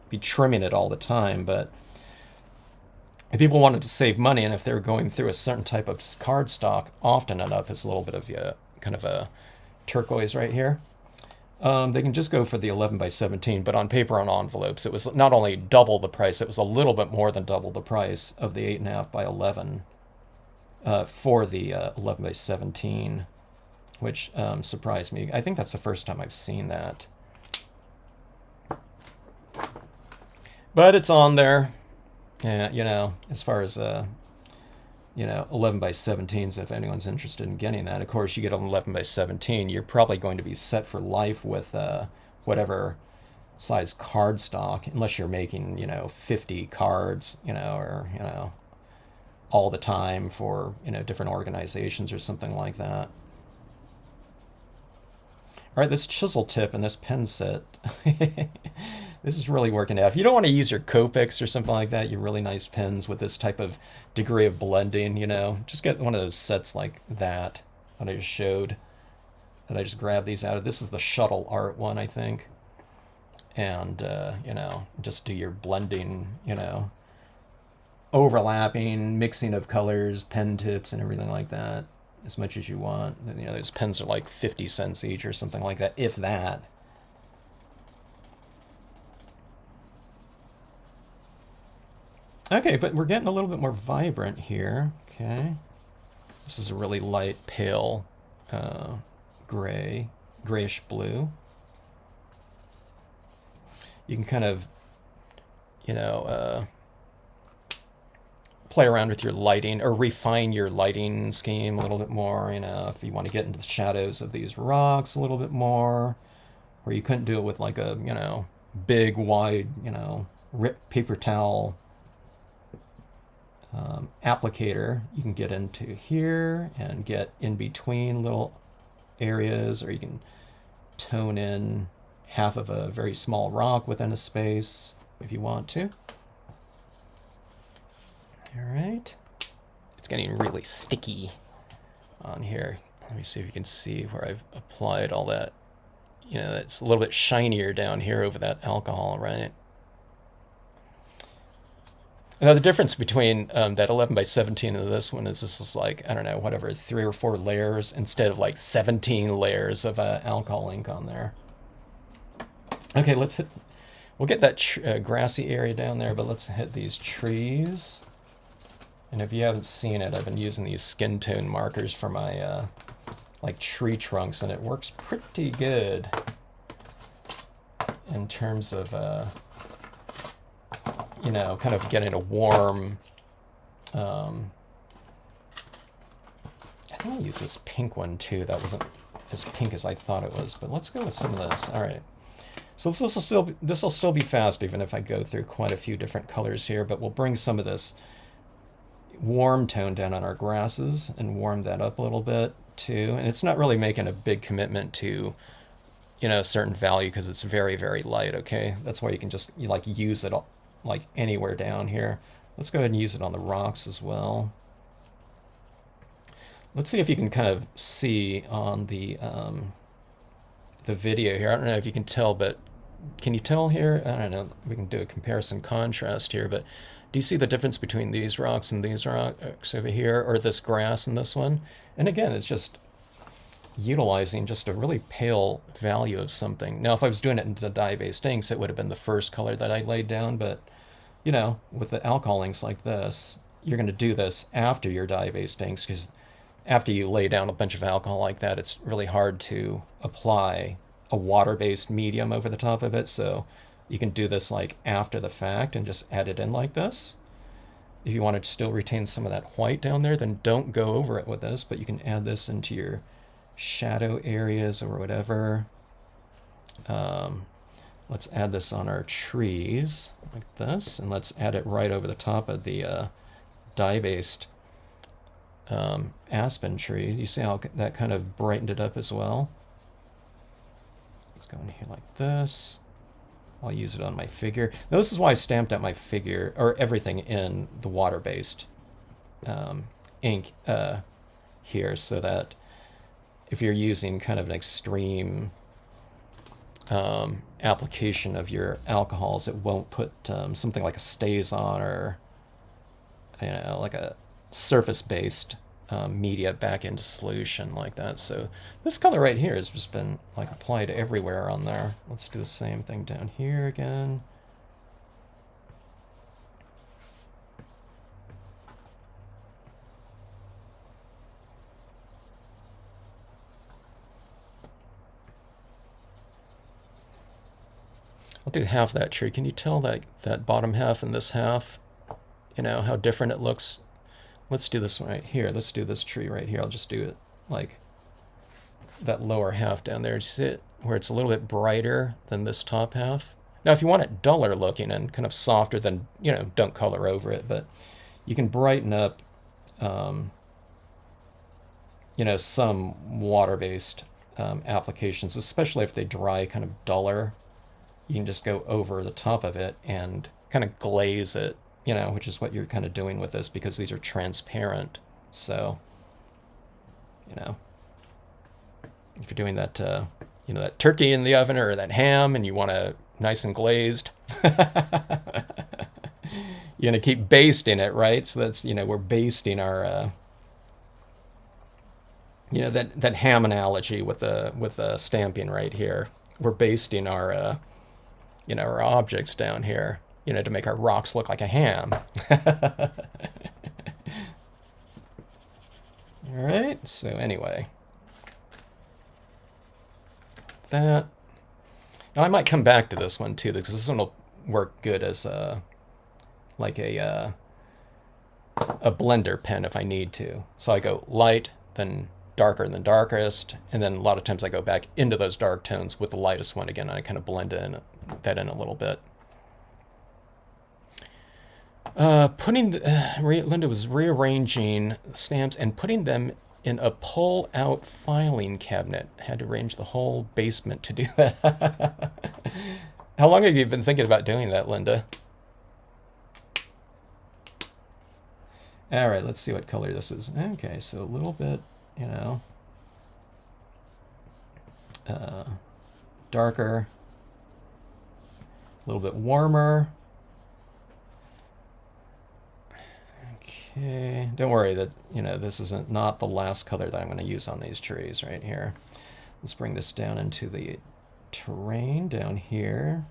be trimming it all the time. But if people wanted to save money, and if they were going through a certain type of cardstock often enough, it's a little bit of kind of a turquoise right here. They can just go for the 11 by 17, but on paper and envelopes, it was not only double the price, it was a little bit more than double the price of the 8.5 by 11 for the 11 by 17, which surprised me. I think that's the first time I've seen that. But it's on there, you know, as far as you know, 11 by 17s, if anyone's interested in getting that. Of course, you get an 11 by 17, you're probably going to be set for life with whatever size cardstock, unless you're making, you know, 50 cards, you know, or, you know, all the time for, you know, different organizations or something like that. All right, this chisel tip and this pen set, this is really working out. If you don't want to use your Copics or something like that, your really nice pens with this type of degree of blending, you know, just get one of those sets like that I just showed, that I just grabbed these out of. This is the Shuttle Art one, I think. And, you know, just do your blending, you know, overlapping, mixing of colors, pen tips, and everything like that, as much as you want. You know, those pens are like 50 cents each or something like that, if that. Okay, but we're getting a little bit more vibrant here. Okay. This is a really light, pale grayish blue. You can kind of, you know, play around with your lighting or refine your lighting scheme a little bit more, you know, if you want to get into the shadows of these rocks a little bit more, where you couldn't do it with like a, you know, big, wide, you know, paper towel applicator. You can get into here and get in between little areas, or you can tone in half of a very small rock within a space if you want to. All right, it's getting really sticky on here. Let me see if you can see where I've applied all that. You know, it's a little bit shinier down here over that alcohol, right? Now, the difference between that 11 by 17 and this one is this is like, I don't know, whatever, 3 or 4 layers instead of like 17 layers of alcohol ink on there. Okay, let's hit, we'll get that grassy area down there, but let's hit these trees. And if you haven't seen it, I've been using these skin tone markers for my like tree trunks, and it works pretty good in terms of you know, kind of getting a warm. I think I used this pink one too. That wasn't as pink as I thought it was, but let's go with some of this. All right. So this will still be fast, even if I go through quite a few different colors here. But we'll bring some of this warm tone down on our grasses and warm that up a little bit too. And it's not really making a big commitment to, you know, a certain value because it's very, very light. Okay, that's why you can just like use it like anywhere down here. Let's go ahead and use it on the rocks as well. Let's see if you can kind of see on the video here. I don't know if you can tell, but can you tell here? I don't know. We can do a comparison contrast here, but do you see the difference between these rocks and these rocks over here, or this grass and this one? And again, it's just utilizing just a really pale value of something. Now, if I was doing it into dye-based inks, it would have been the first color that I laid down, but you know, with the alcohol inks like this, you're going to do this after your dye-based inks, because after you lay down a bunch of alcohol like that, it's really hard to apply a water-based medium over the top of it. So you can do this like after the fact and just add it in like this. If you want to still retain some of that white down there, then don't go over it with this, but you can add this into your shadow areas or whatever. Let's add this on our trees like this, and let's add it right over the top of the dye-based aspen tree. You see how that kind of brightened it up as well? Let's go in here like this. I'll use it on my figure. Now, this is why I stamped out my figure, or everything in the water-based ink here, so that if you're using kind of an extreme application of your alcohols, it won't put something like a StazOn or, you know, like a surface-based media back into solution like that. So this color right here has just been like applied everywhere on there. Let's do the same thing down here again. I'll do half that tree. Can you tell that bottom half and this half, you know, how different it looks? Let's do this one right here. Let's do this tree right here. I'll just do it like that lower half down there. See it where it's a little bit brighter than this top half? Now, if you want it duller looking and kind of softer, then, you know, don't color over it. But you can brighten up, you know, some water-based applications, especially if they dry kind of duller. You can just go over the top of it and kind of glaze it, you know, which is what you're kind of doing with this, because these are transparent. So, you know, if you're doing that, you know, that turkey in the oven or that ham and you want it nice and glazed, you're going to keep basting it, right? So that's, you know, we're basting our, you know, that ham analogy with the stamping right here. We're basting our, you know, our objects down here, you know, to make our rocks look like a ham. All right, so anyway, that. Now I might come back to this one too, because this one will work good as like a blender pen if I need to. So I go light, then darker than darkest, and then a lot of times I go back into those dark tones with the lightest one again, and I kind of blend that in a little bit. Linda was rearranging stamps and putting them in a pull-out filing cabinet. Had to arrange the whole basement to do that. How long have you been thinking about doing that, Linda? All right, let's see what color this is. Okay, so a little bit, you know, darker, a little bit warmer. Okay, don't worry that, you know, this isn't not the last color that I'm going to use on these trees right here. Let's bring this down into the terrain down here.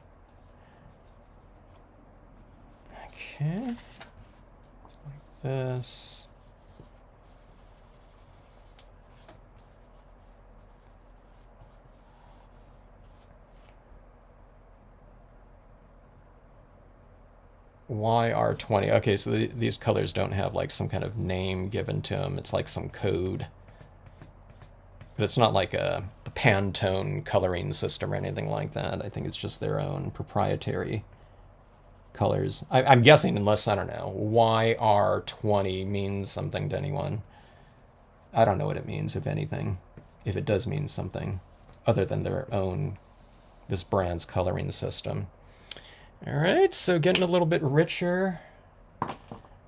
Okay, like this. YR20. Okay, so these colors don't have like some kind of name given to them. It's like some code. But it's not like a Pantone coloring system or anything like that. I think it's just their own proprietary colors. I'm guessing, unless, I don't know, YR20 means something to anyone. I don't know what it means, if anything. If it does mean something other than their own, this brand's coloring system. All right, so getting a little bit richer.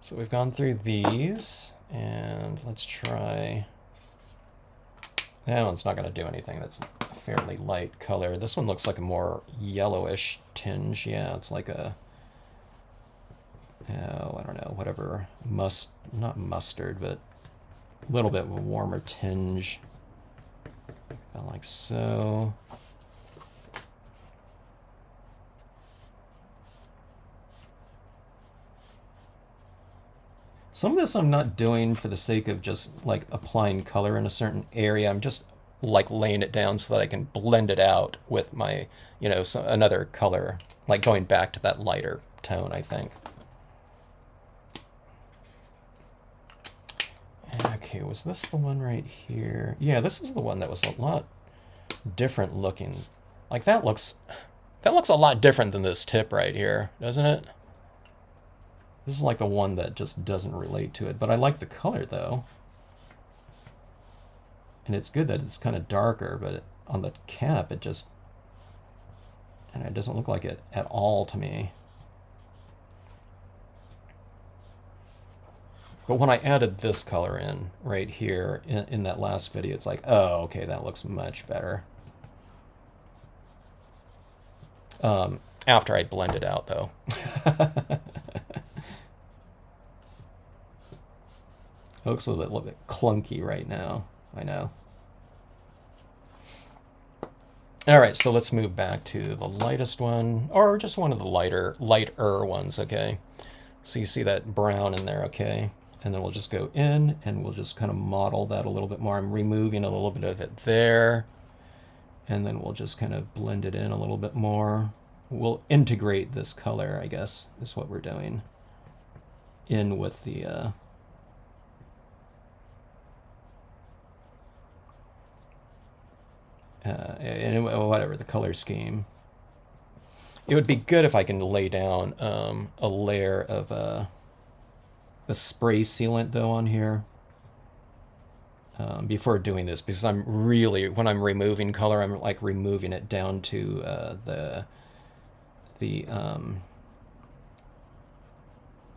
So we've gone through these, and let's try. That one's not going to do anything. That's a fairly light color. This one looks like a more yellowish tinge. Yeah, it's like a, oh, I don't know, whatever, not mustard, but a little bit of a warmer tinge. About like so. Some of this I'm not doing for the sake of just like applying color in a certain area. I'm just like laying it down so that I can blend it out with my, you know, another color, like going back to that lighter tone, I think. Okay, was this the one right here? Yeah, this is the one that was a lot different looking. Like that looks a lot different than this tip right here, doesn't it? This is like the one that just doesn't relate to it, but I like the color though. And it's good that it's kind of darker, but on the cap it just, and it doesn't look like it at all to me. But when I added this color in right here in that last video, it's like, oh, okay, that looks much better. After I blend it out though. It looks a little bit clunky right now, I know. All right, so let's move back to the lightest one, or just one of the lighter ones, okay? So you see that brown in there, okay? And then we'll just go in and we'll just kind of model that a little bit more. I'm removing a little bit of it there. And then we'll just kind of blend it in a little bit more. We'll integrate this color, I guess, is what we're doing, in with the whatever the color scheme. It would be good if I can lay down a layer of a spray sealant though on here before doing this, because I'm really, when I'm removing color, I'm like removing it down to the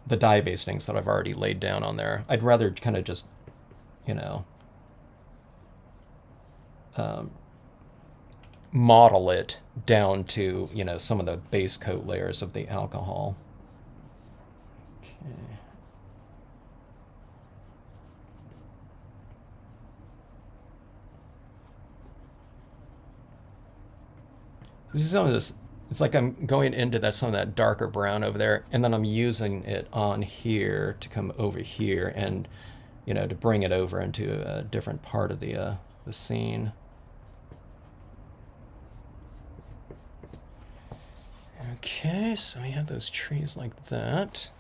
dye bastings that I've already laid down on there. I'd rather kind of just, you know, model it down to, you know, some of the base coat layers of the alcohol. Okay. So some of this, it's like I'm going into that, some of that darker brown over there, and then I'm using it on here to come over here and, you know, to bring it over into a different part of the scene. Okay, so we have those trees like that.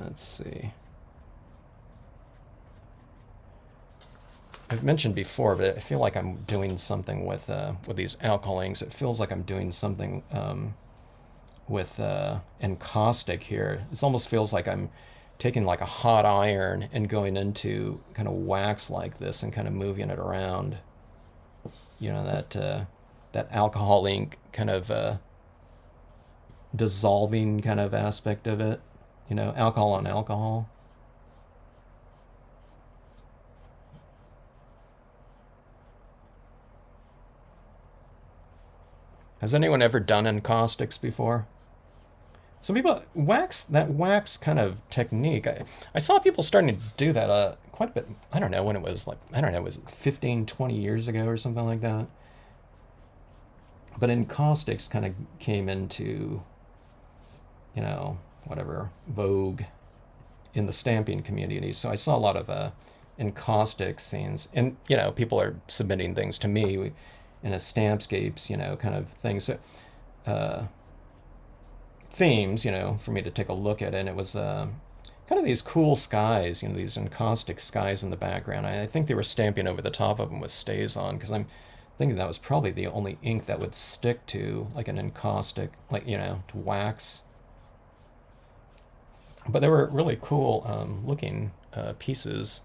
Let's see. I've mentioned before, but I feel like I'm doing something with these alcohol inks. It feels like I'm doing something with encaustic here. It almost feels like I'm taking like a hot iron and going into kind of wax like this and kind of moving it around. You know, that alcohol ink kind of dissolving kind of aspect of it. You know, alcohol on alcohol. Has anyone ever done encaustics before? Some people, that wax kind of technique, I saw people starting to do that quite a bit. I don't know when it was, like, I don't know, was it 15, 20 years ago or something like that? But encaustics kind of came into, you know, whatever, vogue in the stamping community. So I saw a lot of encaustic scenes, and people are submitting things to me in a Stampscapes, kind of things, themes, for me to take a look at it. And it was kind of these cool skies, these encaustic skies in the background. I think they were stamping over the top of them with StazOn, because I'm thinking that was probably the only ink that would stick to like an encaustic, like, to wax. But they were really cool looking pieces.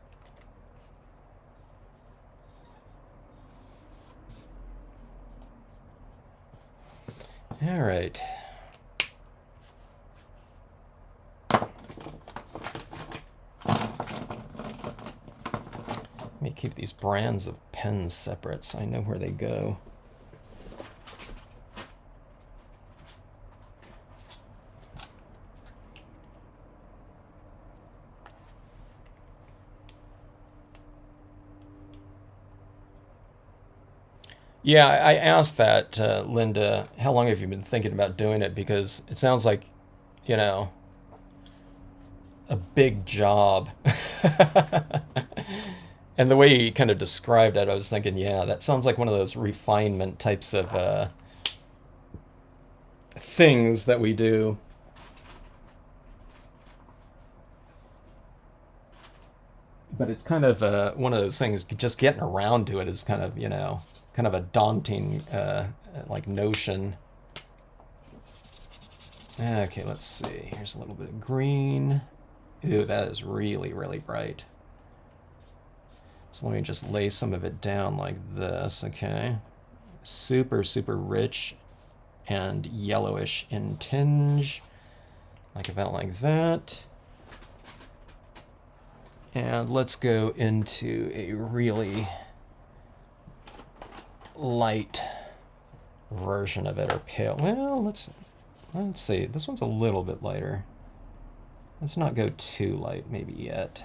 All right. Let me keep these brands of pens separate so I know where they go. Yeah, I asked that, Linda, how long have you been thinking about doing it? Because it sounds like, you know, a big job. And the way he kind of described it, I was thinking, yeah, that sounds like one of those refinement types of things that we do. But it's kind of one of those things, just getting around to it is kind of, kind of a daunting like notion. Okay, let's see. Here's a little bit of green. Ooh, that is really, really bright. So let me just lay some of it down like this, okay? Super, super rich and yellowish in tinge, like about like that. And let's go into a really light version of it, or pale. Well, let's see. This one's a little bit lighter. Let's not go too light maybe yet.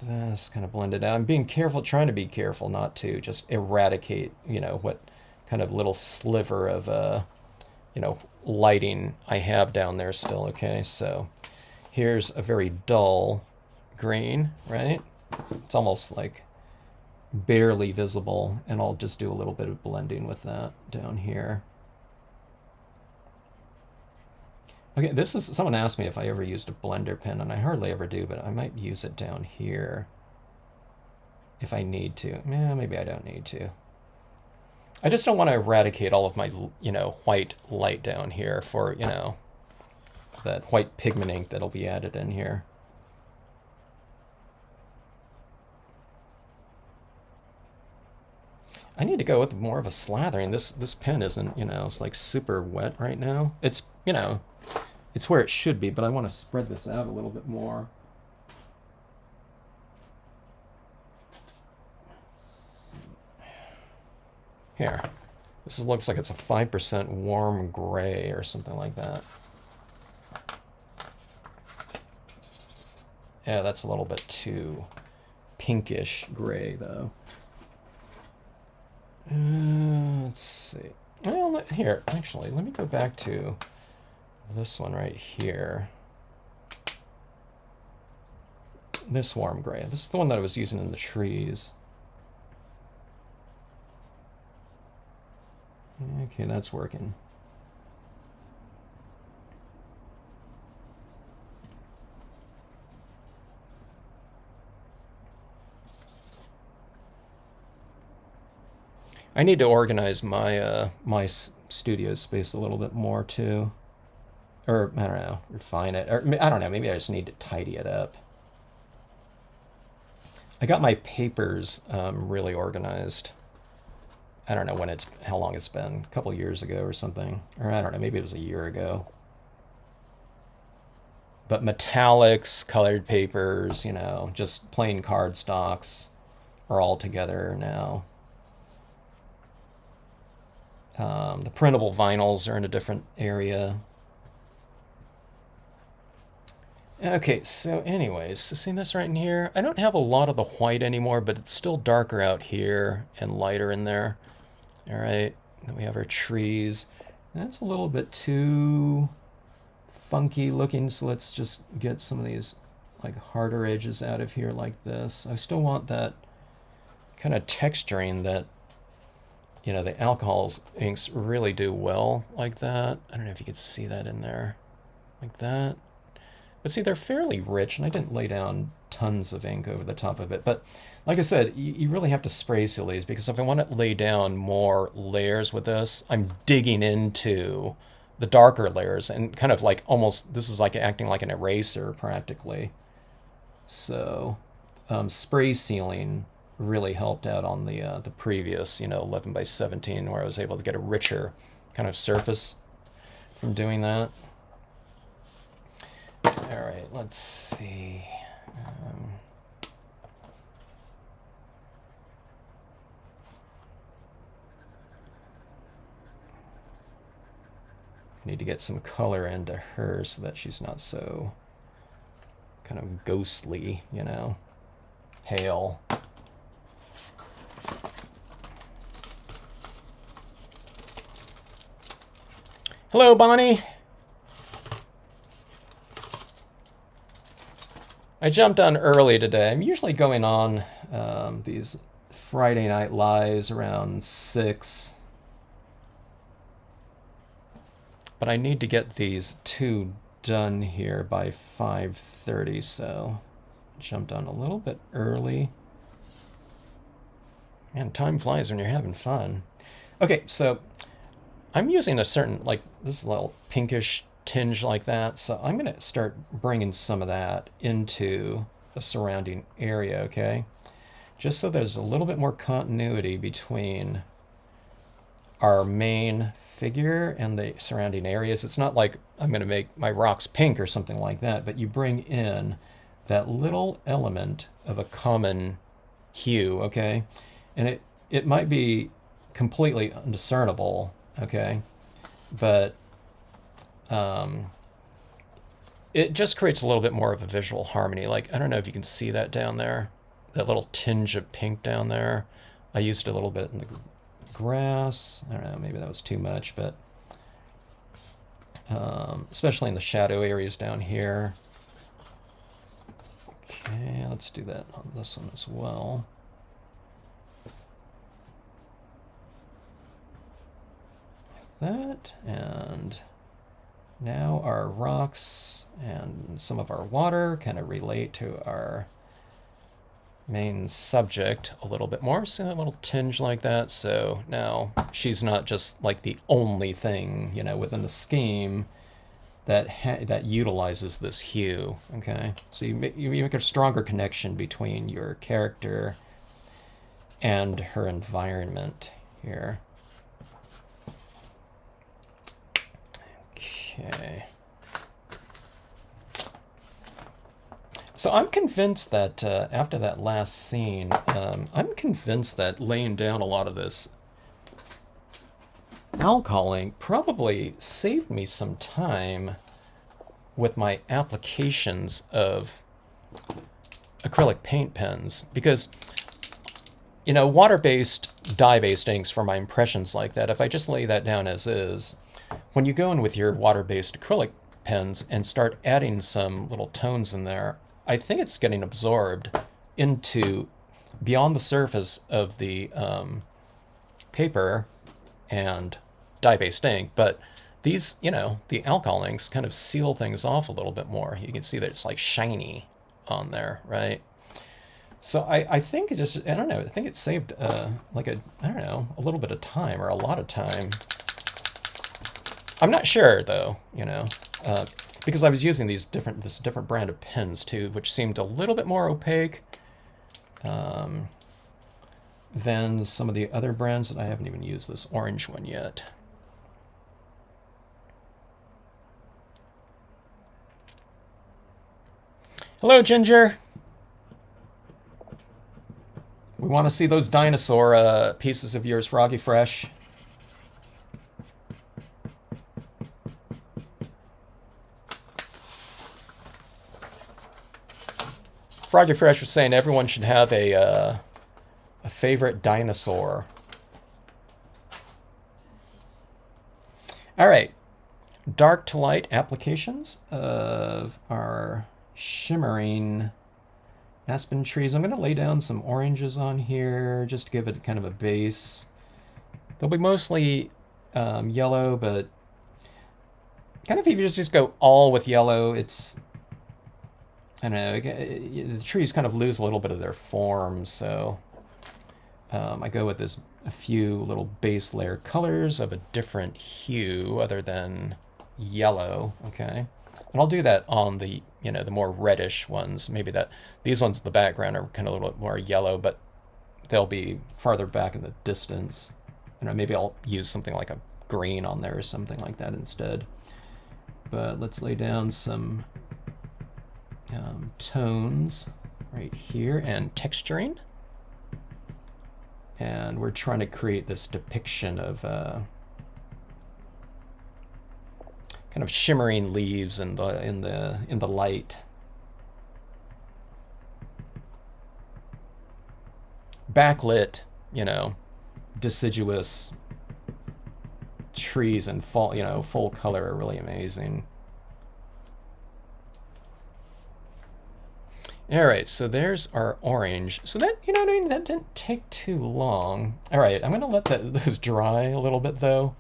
This kind of blended out. I'm being careful, trying to be careful not to just eradicate, what kind of little sliver of, lighting I have down there still, okay? So here's a very dull green, right? It's almost like barely visible, and I'll just do a little bit of blending with that down here. Okay, this is, someone asked me if I ever used a blender pen, and I hardly ever do, but I might use it down here if I need to. Yeah, maybe I don't need to. I just don't want to eradicate all of my, white light down here for, that white pigment ink that'll be added in here. I need to go with more of a slathering. This pen isn't, it's like super wet right now. It's, it's where it should be, but I want to spread this out a little bit more. Here. This looks like it's a 5% warm gray or something like that. Yeah, that's a little bit too pinkish gray, though. Let's see. Well, here, actually, let me go back to this one right here. This warm gray. This is the one that I was using in the trees. Okay, that's working. I need to organize my my studio space a little bit more too, or I don't know, refine it, or I don't know. Maybe I just need to tidy it up. I got my papers really organized. I don't know how long it's been, a couple years ago or something, or I don't know, maybe it was a year ago. But metallics, colored papers, just plain cardstocks are all together now. The printable vinyls are in a different area. Okay, so anyways, see this right in here? I don't have a lot of the white anymore, but it's still darker out here and lighter in there. All right, then we have our trees. That's a little bit too funky looking, so let's just get some of these like harder edges out of here like this. I still want that kind of texturing that, you know, the alcohols inks really do well like that. I don't know if you could see that in there like that. But see, they're fairly rich, and I didn't lay down tons of ink over the top of it. But like I said, you really have to spray seal these, because if I want to lay down more layers with this, I'm digging into the darker layers and kind of like almost, this is like acting like an eraser practically. So spray sealing really helped out on the previous, you know, 11 by 17, where I was able to get a richer kind of surface from doing that. All right, let's see. Need to get some color into her so that she's not so kind of ghostly, you know, pale. Hello, Bonnie. I jumped on early today. I'm usually going on these Friday night lives around 6. But I need to get these 2 done here by 5:30, so jumped on a little bit early. Man, time flies when you're having fun. Okay, so I'm using a certain, like, this is a little pinkish tinge like that, so I'm going to start bringing some of that into the surrounding area, okay? Just so there's a little bit more continuity between our main figure and the surrounding areas. It's not like I'm going to make my rocks pink or something like that, but you bring in that little element of a common hue, okay? And it might be completely undiscernible, okay? But it just creates a little bit more of a visual harmony. Like, I don't know if you can see that down there, that little tinge of pink down there. I used it a little bit in the grass. I don't know, maybe that was too much, but especially in the shadow areas down here. Okay, let's do that on this one as well. Like that, and now our rocks and some of our water kind of relate to our main subject a little bit more. See that little tinge like that? So now she's not just like the only thing, you know, within the scheme that utilizes this hue, okay? So you make a stronger connection between your character and her environment here. Okay. So I'm convinced that after that last scene, I'm convinced that laying down a lot of this alcohol ink probably saved me some time with my applications of acrylic paint pens, because, you know, water-based, dye-based inks for my impressions like that, if I just lay that down as is, when you go in with your water-based acrylic pens and start adding some little tones in there, I think it's getting absorbed into beyond the surface of the paper and dye-based ink. But these, you know, the alcohol inks kind of seal things off a little bit more. You can see that it's like shiny on there, right? So I think it just, I don't know, I think it saved like a, I don't know, a little bit of time or a lot of time. I'm not sure though, you know, because I was using this different brand of pens too, which seemed a little bit more opaque than some of the other brands that I haven't even used this orange one yet. Hello, Ginger. We want to see those dinosaur pieces of yours, Froggy Fresh. Froggy Fresh was saying everyone should have a favorite dinosaur. All right, dark to light applications of our shimmering aspen trees. I'm going to lay down some oranges on here just to give it kind of a base. They'll be mostly yellow, but kind of if you just go all with yellow, it's, I don't know, the trees kind of lose a little bit of their form, so I go with a few little base layer colors of a different hue other than yellow, okay? And I'll do that on the, the more reddish ones. Maybe these ones in the background are kind of a little bit more yellow, but they'll be farther back in the distance. Maybe I'll use something like a green on there or something like that instead. But let's lay down some tones right here and texturing. And we're trying to create this depiction of kind of shimmering leaves in the light. Backlit, deciduous trees and full color are really amazing. All right, so there's our orange. So that, that didn't take too long. All right, I'm gonna let those dry a little bit though,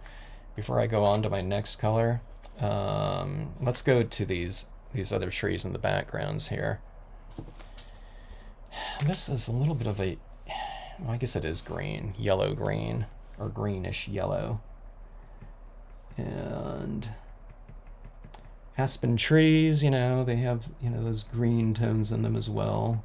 before I go on to my next color. Let's go to these other trees in the backgrounds here. This is a little bit of a, well, I guess it is green, yellow green, or greenish yellow. And aspen trees, they have, those green tones in them as well.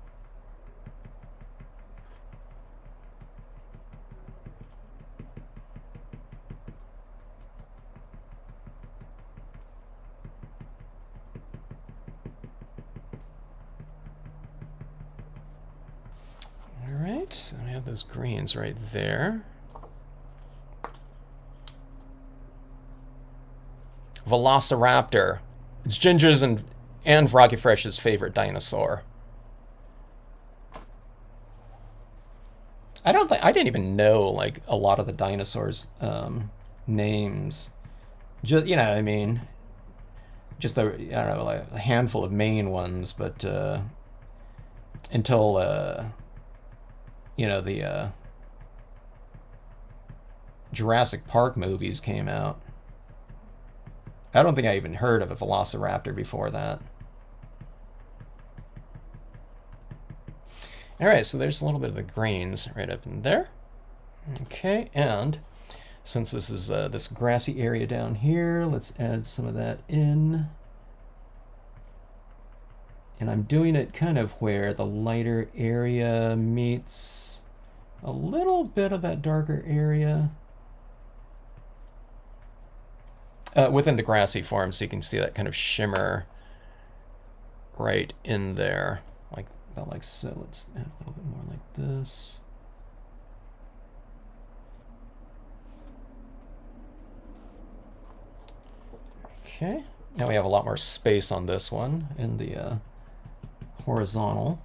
All right, so I have those greens right there. Velociraptor. It's Ginger's and Rocky Fresh's favorite dinosaur. I didn't even know like a lot of the dinosaurs' names. Just just I don't know, like a handful of main ones, but until the Jurassic Park movies came out. I don't think I even heard of a velociraptor before that. All right, so there's a little bit of the greens right up in there. Okay, and since this is this grassy area down here, let's add some of that in. And I'm doing it kind of where the lighter area meets a little bit of that darker area. Within the grassy form, so you can see that kind of shimmer right in there, about like so. Let's add a little bit more like this. Okay, now we have a lot more space on this one in the horizontal.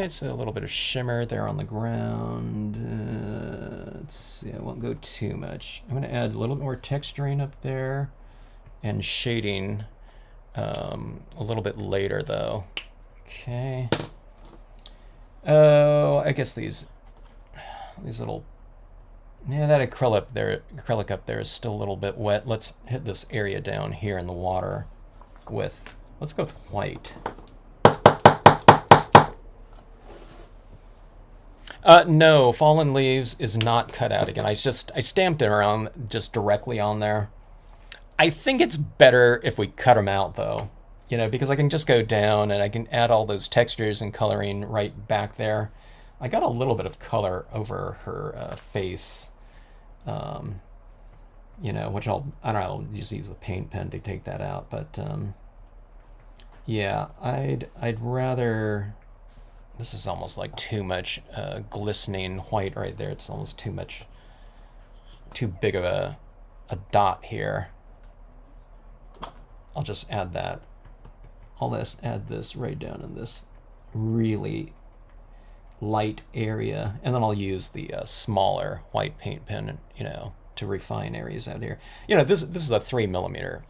So a little bit of shimmer there on the ground. Let's see, I won't go too much. I'm going to add a little more texturing up there and shading a little bit later though. Okay. Oh, I guess these little, yeah, that acrylic up there is still a little bit wet. Let's hit this area down here in the water with, let's go with white. No, Fallen Leaves is not cut out again. I stamped it around just directly on there. I think it's better if we cut them out though, because I can just go down and I can add all those textures and coloring right back there. I got a little bit of color over her face. you know, which I don't know, just use the paint pen to take that out. But yeah, I'd rather. This is almost like too much glistening white right there. It's almost too big of a dot here. I'll just add that. Add this right down in this really light area, and then I'll use the smaller white paint pen, you know, to refine areas out here. You know, this is a 3mm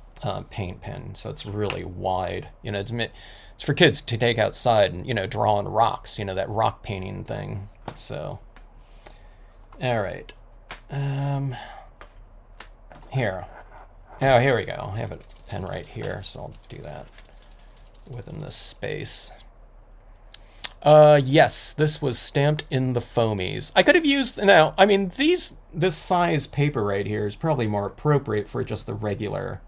paint pen, so it's really wide. You know, it's for kids to take outside and, you know, draw on rocks. You know, that rock painting thing. So, all right, here. Oh, here we go. I have a pen right here, so I'll do that within this space. Yes, this was stamped in the foamies. I could have used, now, I mean, this size paper right here is probably more appropriate for just the regular,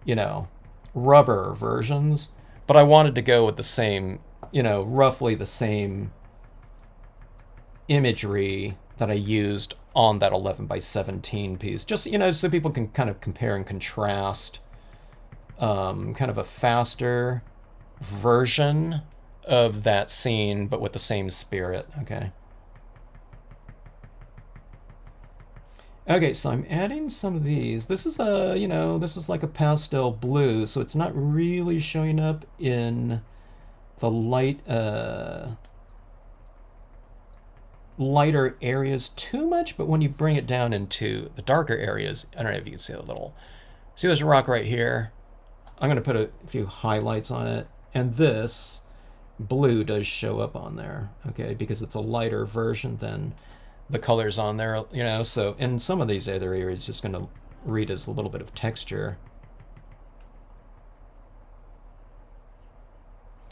you know, rubber versions, but I wanted to go with the same, you know, roughly the same imagery that I used on that 11x17 piece, just, you know, so people can kind of compare and contrast, kind of a faster version of that scene, but with the same spirit. Okay. Okay, so I'm adding some of these. This is you know, this is like a pastel blue, so it's not really showing up in the lighter areas too much, but when you bring it down into the darker areas, I don't know if you can see a little. See this rock right here? I'm going to put a few highlights on it, and this blue does show up on there, okay, because it's a lighter version than the colors on there, you know. So in some of these other areas, it's just going to read as a little bit of texture,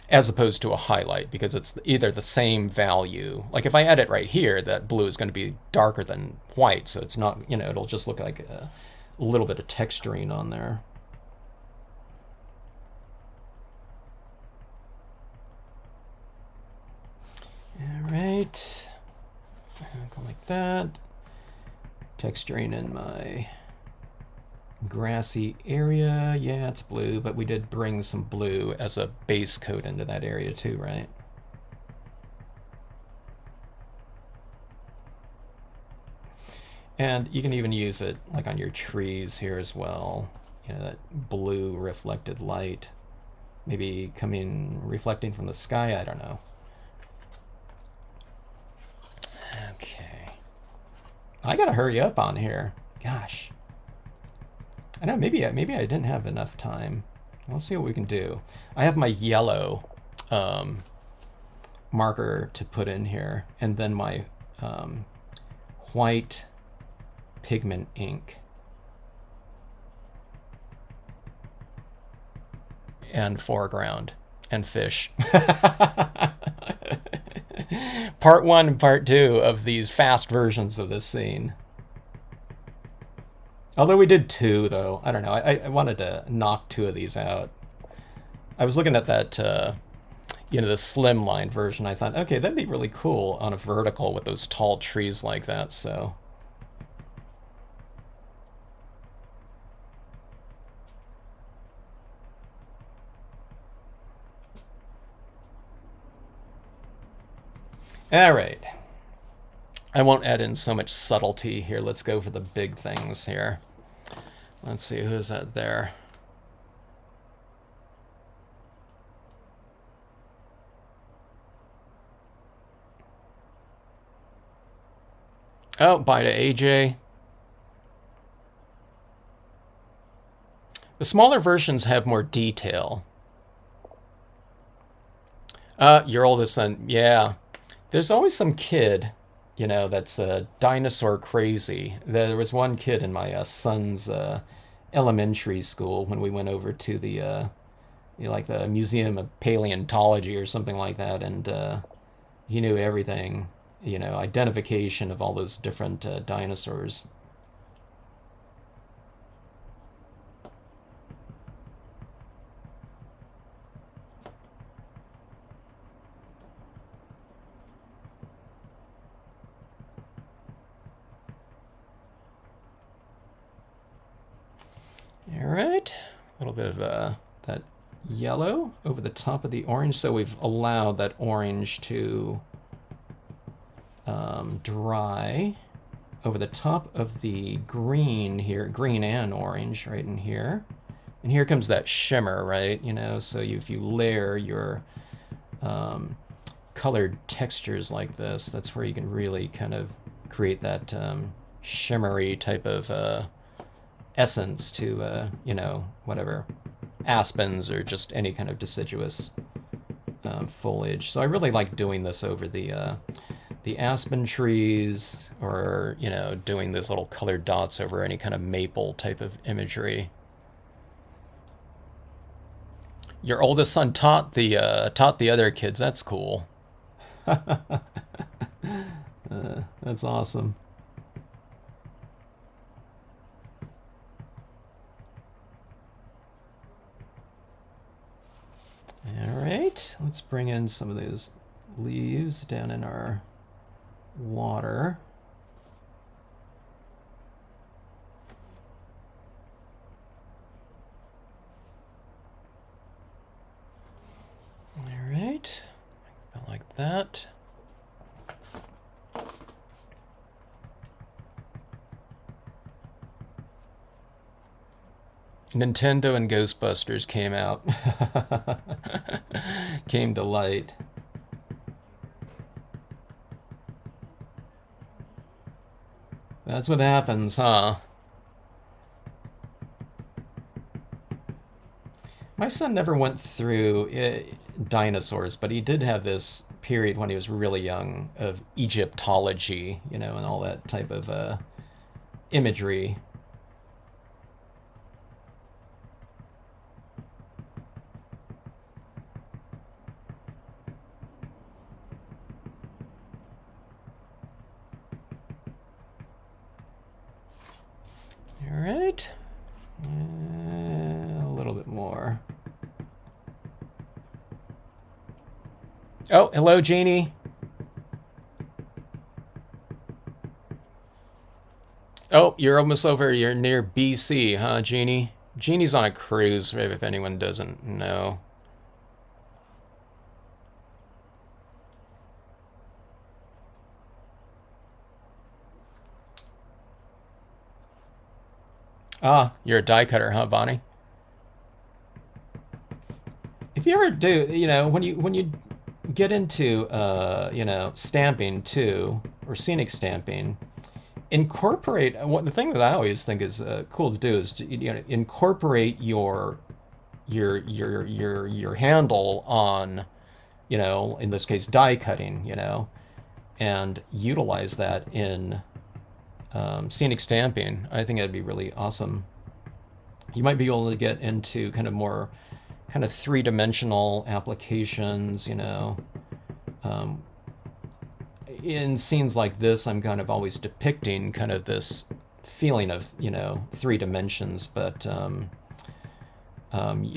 as opposed to a highlight, because it's either the same value. Like if I add it right here, that blue is going to be darker than white, so it's not, you know, it'll just look like a little bit of texturing on there. All right, go like that. Texturing in my grassy area. Yeah, it's blue, but we did bring some blue as a base coat into that area too, right? And you can even use it like on your trees here as well. You know, that blue reflected light, maybe reflecting from the sky, I don't know. Okay. I gotta hurry up on here. Gosh. I know, maybe I didn't have enough time. Let's see what we can do. I have my yellow marker to put in here, and then my white pigment ink. And foreground and fish. Part 1 and part 2 of these fast versions of this scene. Although we did 2, though. I don't know. I wanted to knock 2 of these out. I was looking at that, you know, the slimline version. I thought, okay, that'd be really cool on a vertical with those tall trees like that, so. All right. I won't add in so much subtlety here. Let's go for the big things here. Let's see, who's that there? Oh, bye to AJ. The smaller versions have more detail. Your oldest son, yeah. There's always some kid, you know, that's dinosaur crazy. There was one kid in my son's elementary school when we went over to the, you know, like the Museum of Paleontology or something like that, and he knew everything, you know, identification of all those different dinosaurs. A little bit of that yellow over the top of the orange. So we've allowed that orange to dry over the top of the green here, green and orange right in here. And here comes that shimmer, right? You know, so if you layer your colored textures like this, that's where you can really kind of create that shimmery type of essence to, you know, whatever, aspens or just any kind of deciduous foliage. So I really like doing this over the aspen trees, or, you know, doing these little colored dots over any kind of maple type of imagery. Your oldest son taught the other kids. That's cool. That's awesome. All right, let's bring in some of those leaves down in our water. All right, about like that. Nintendo and Ghostbusters came out. Came to light. That's what happens, huh? My son never went through dinosaurs, but he did have this period when he was really young of Egyptology, you know, and all that type of imagery. All right. A little bit more. Oh, hello, Jeannie. Oh, you're almost over. You're near BC, huh, Jeannie? Jeannie's on a cruise, if anyone doesn't know. Ah, you're a die cutter, huh, Bonnie? If you ever do, you know, when you get into you know, stamping too, or scenic stamping, incorporate what the thing that I always think is cool to do is to, you know, incorporate your handle on, you know, in this case die cutting, you know, and utilize that in scenic stamping. I think that'd be really awesome. You might be able to get into kind of more kind of three-dimensional applications, you know. In scenes like this, I'm kind of always depicting kind of this feeling of, you know, three dimensions, but you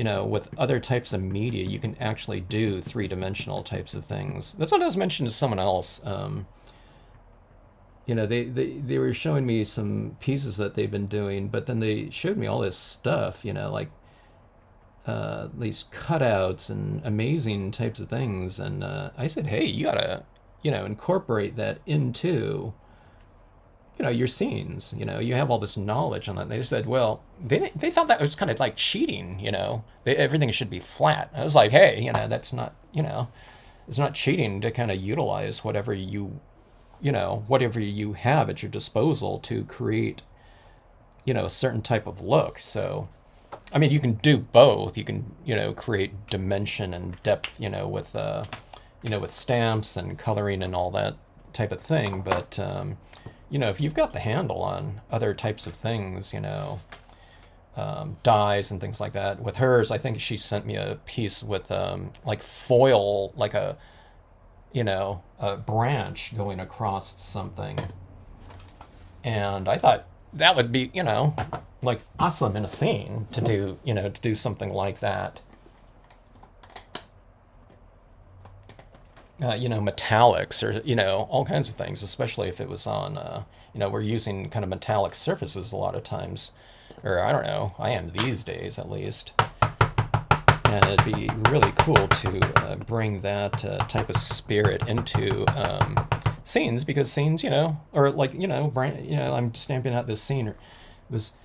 know, with other types of media, you can actually do three-dimensional types of things. That's what I was mentioning to someone else. You know, they were showing me some pieces that they've been doing, but then they showed me all this stuff, you know, like these cutouts and amazing types of things. And I said, hey, you gotta, you know, incorporate that into, you know, your scenes. You know, you have all this knowledge on that. And they said, well, they thought that was kind of like cheating, you know, everything should be flat. I was like, hey, you know, that's not, you know, it's not cheating to kind of utilize whatever you know, whatever you have at your disposal to create, you know, a certain type of look. So, I mean, you can do both. You can, you know, create dimension and depth, you know, with stamps and coloring and all that type of thing. But, you know, if you've got the handle on other types of things, you know, dyes and things like that. With hers, I think she sent me a piece with like foil, like a, you know, a branch going across something. And I thought that would be, you know, like awesome in a scene to do, you know, to do something like that. You know, metallics or, you know, all kinds of things, especially if it was on, you know, we're using kind of metallic surfaces a lot of times or I don't know, I am these days at least. And it'd be really cool to bring that type of spirit into scenes, because scenes, you know, or like, you know, I'm stamping out this scene, this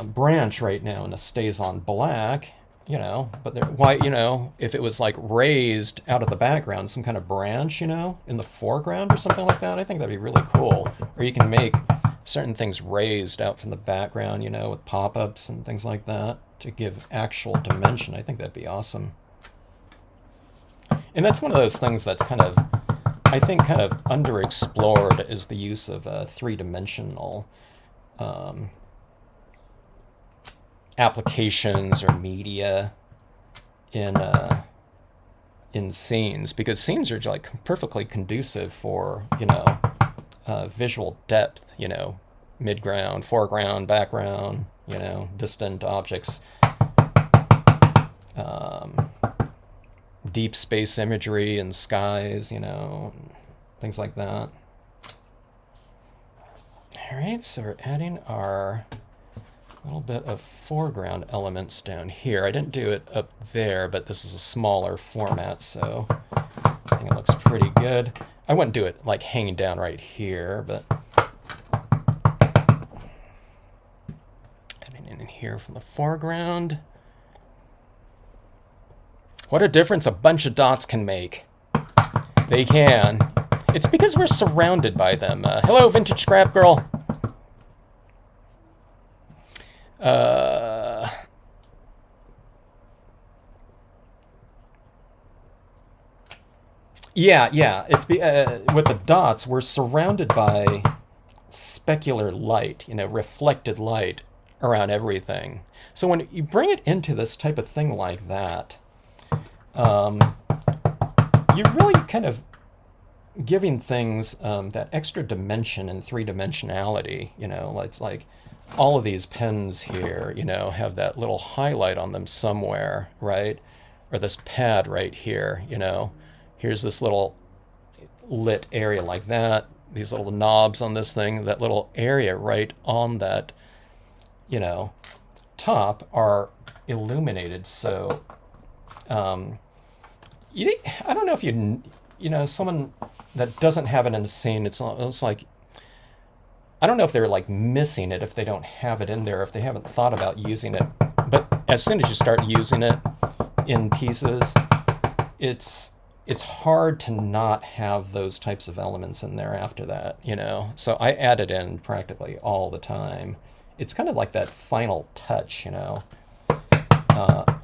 branch right now, and it stays on black, you know, but there, why, you know, if it was like raised out of the background, some kind of branch, you know, in the foreground or something like that, I think that'd be really cool. Or you can make certain things raised out from the background, you know, with pop-ups and things like that to give actual dimension. I think that'd be awesome. And that's one of those things that's kind of, I think, kind of underexplored, is the use of three-dimensional applications or media in scenes, because scenes are like perfectly conducive for, you know, visual depth, you know, midground, foreground, background, you know, distant objects, deep space imagery and skies, you know, things like that. All right, so we're adding our little bit of foreground elements down here. I didn't do it up there, but this is a smaller format, so I think it looks pretty good. I wouldn't do it like hanging down right here, but adding in here from the foreground. What a difference a bunch of dots can make. They can. It's because we're surrounded by them. Hello, Vintage Scrap Girl. Yeah. It's with the dots, we're surrounded by specular light, you know, reflected light around everything. So when you bring it into this type of thing like that, you're really kind of giving things that extra dimension and three-dimensionality. You know, it's like all of these pens here, you know, have that little highlight on them somewhere, right? Or this pad right here, you know. Here's this little lit area like that. These little knobs on this thing, that little area right on that, you know, top are illuminated. So I don't know if you know, someone that doesn't have it in the scene, it's like, I don't know if they're like missing it if they don't have it in there, if they haven't thought about using it. But as soon as you start using it in pieces, it's hard to not have those types of elements in there after that, you know. So I add it in practically all the time. It's kind of like that final touch, you know,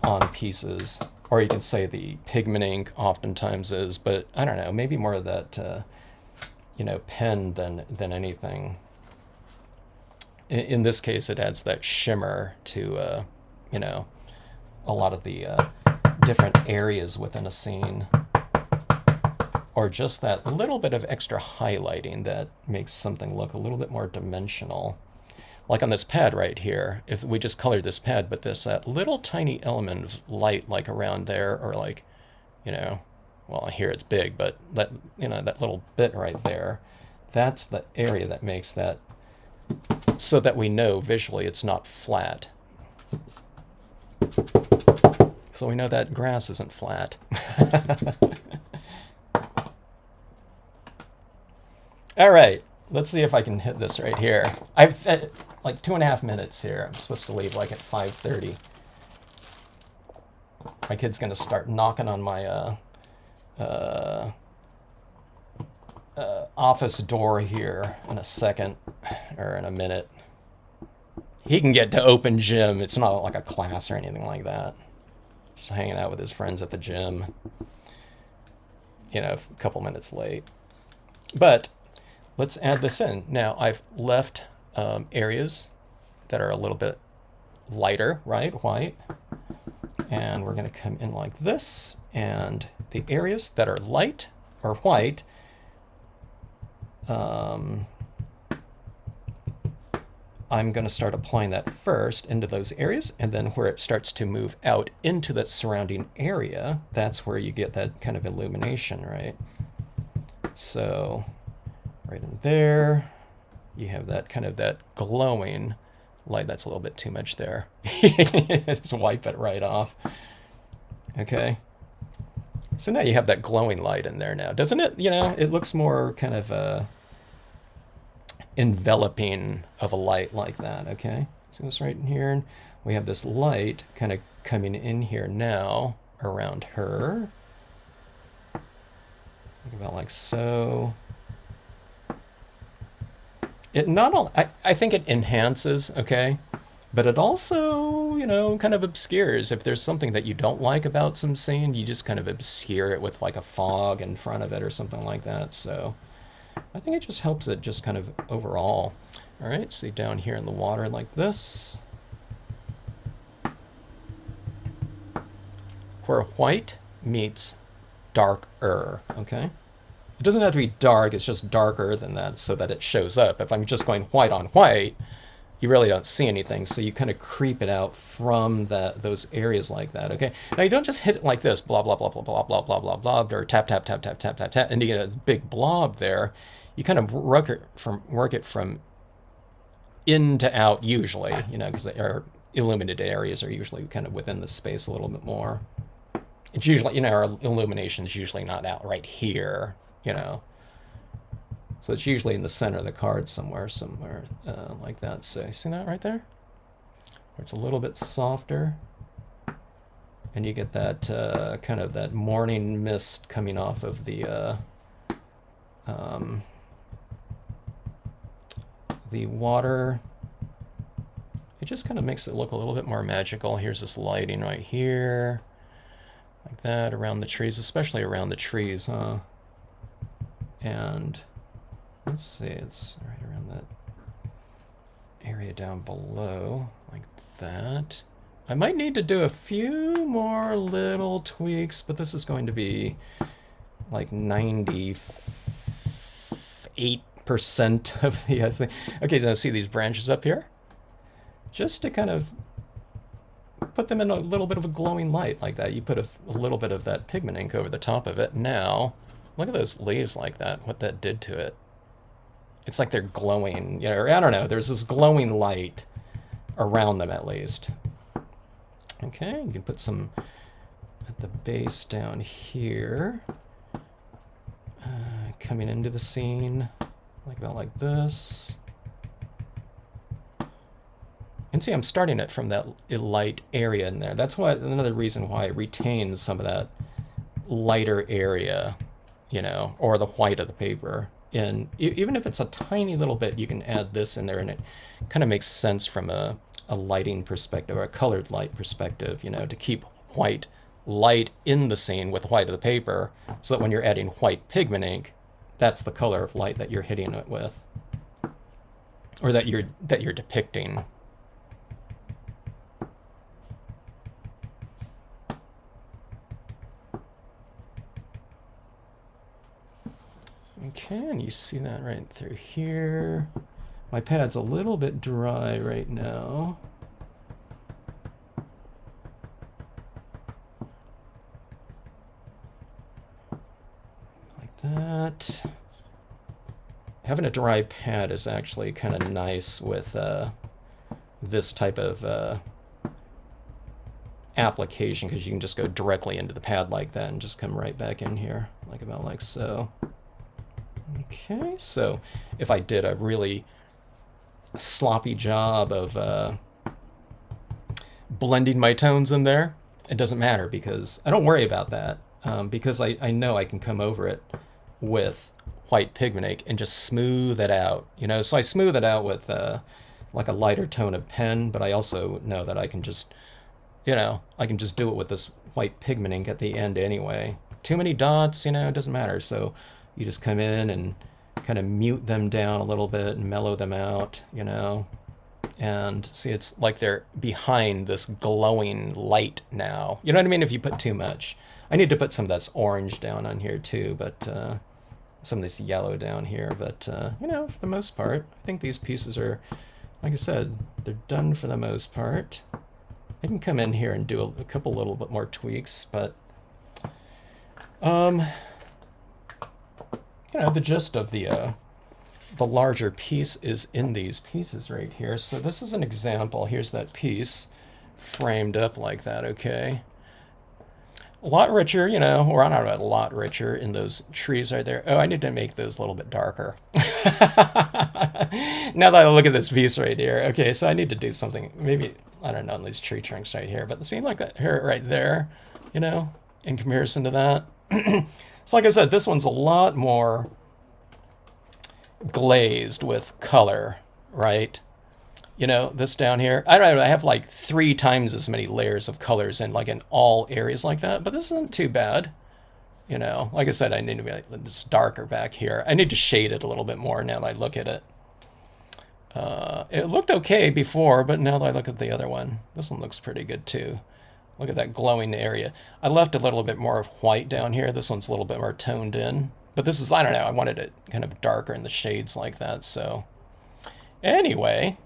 on pieces. Or you can say the pigment ink oftentimes is, but I don't know, maybe more of that, you know, pen than anything. In this case, it adds that shimmer to, you know, a lot of the different areas within a scene. Or just that little bit of extra highlighting that makes something look a little bit more dimensional. Like on this pad right here, if we just colored this pad, but that little tiny element of light like around there, or like, you know, well, here it's big, but that, you know, that little bit right there, that's the area that makes that, so that we know visually it's not flat. So we know that grass isn't flat. All right, let's see if I can hit this right here. I've like 2.5 minutes here. I'm supposed to leave like at 5:30. My kid's gonna start knocking on my office door here in a second, or in a minute. He can get to open gym. It's not like a class or anything like that. Just hanging out with his friends at the gym. You know, a couple minutes late. But let's add this in. Now I've left areas that are a little bit lighter, right, white. And we're going to come in like this. And the areas that are light or white, I'm going to start applying that first into those areas, and then where it starts to move out into that surrounding area, that's where you get that kind of illumination, right? So right in there, you have that kind of that glowing light. That's a little bit too much there. Just wipe it right off. Okay. So now you have that glowing light in there now. Doesn't it, it looks more kind of enveloping of a light like that, okay? So this right in here, and we have this light kind of coming in here now around her. Think about like so. It not only, I think it enhances, okay? But it also, kind of obscures. If there's something that you don't like about some scene, you just kind of obscure it with like a fog in front of it or something like that. So I think it just helps it just kind of overall. All right, see down here in the water like this, where white meets darker, okay? It doesn't have to be dark, it's just darker than that so that it shows up. If I'm just going white on white, you really don't see anything, so you kind of creep it out from those areas like that, okay? Now you don't just hit it like this, blah, blah, blah, blah, blah, blah, blah, blah, blah, or tap, tap, tap, tap, tap, tap, tap, and you get a big blob there. You kind of work it from in to out usually, because our illuminated areas are usually kind of within the space a little bit more. It's usually, our illumination is usually not out right here, So it's usually in the center of the card somewhere like that. So see that right there? Where it's a little bit softer. And you get that kind of that morning mist coming off of the water. It just kind of makes it look a little bit more magical. Here's this lighting right here. Like that around the trees, especially around the trees, huh? And let's see, it's right around that area down below, like that. I might need to do a few more little tweaks, but this is going to be like 98% of the essay. Okay, so see these branches up here? Just to kind of put them in a little bit of a glowing light like that. You put a little bit of that pigment ink over the top of it. Now, look at those leaves like that, what that did to it. It's like they're glowing, I don't know, there's this glowing light around them at least. Okay, you can put some at the base down here. Coming into the scene, like this. And see, I'm starting it from that light area in there. That's why another reason why it retains some of that lighter area, or the white of the paper. And even if it's a tiny little bit, you can add this in there, and it kind of makes sense from a lighting perspective, or a colored light perspective, to keep white light in the scene with white of the paper, so that when you're adding white pigment ink, that's the color of light that you're hitting it with, or that you're depicting. Okay, and you see that right through here. My pad's a little bit dry right now. Like that. Having a dry pad is actually kind of nice with this type of application, because you can just go directly into the pad like that and just come right back in here, about like so. Okay, so if I did a really sloppy job of blending my tones in there, it doesn't matter, because I don't worry about that, because I know I can come over it with white pigment ink and just smooth it out, So I smooth it out with like a lighter tone of pen, but I also know that I can just, I can just do it with this white pigment ink at the end anyway. Too many dots, it doesn't matter. So you just come in and kind of mute them down a little bit and mellow them out, and see, it's like they're behind this glowing light now. You know what I mean? If you put too much. I need to put some of that orange down on here too, but some of this yellow down here. But, for the most part, I think these pieces are, like I said, they're done for the most part. I can come in here and do a couple little bit more tweaks, but the gist of the the larger piece is in these pieces right here. So this is an example. Here's that piece framed up like that, okay? A lot richer, you know, or not a lot richer in those trees right there. Oh, I need to make those a little bit darker. Now that I look at this piece right here, okay, so I need to do something, maybe, I don't know, in these tree trunks right here, but see like that here right there, you know, in comparison to that. So like I said, this one's a lot more glazed with color, right? You know, this down here, I don't know, I have like 3 times as many layers of colors in like in all areas like that, but this isn't too bad. You know, like I said, I need to be like this darker back here. I need to shade it a little bit more now that I look at it. It looked okay before, but now that I look at the other one, this one looks pretty good too. Look at that glowing area. I left a little bit more of white down here. This one's a little bit more toned in. But this is, I don't know, I wanted it kind of darker in the shades like that, so. Anyway,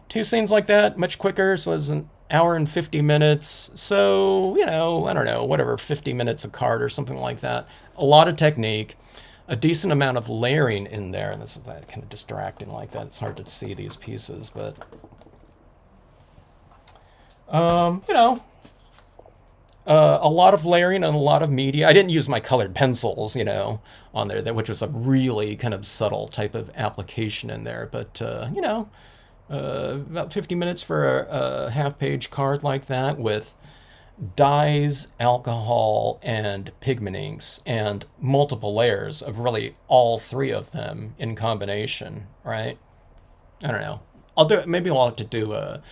2 scenes like that, much quicker, so it's an hour and 50 minutes. So, you know, I don't know, whatever, 50 minutes a card or something like that. A lot of technique, a decent amount of layering in there. And this is that kind of distracting like that. It's hard to see these pieces, but you know, a lot of layering and a lot of media. I didn't use my colored pencils, you know, on there, which was a really kind of subtle type of application in there. But, you know, about 50 minutes for a half-page card like that with dyes, alcohol, and pigment inks, and multiple layers of really all 3 of them in combination, right? I don't know. I'll do it. Maybe I'll have to do whatever,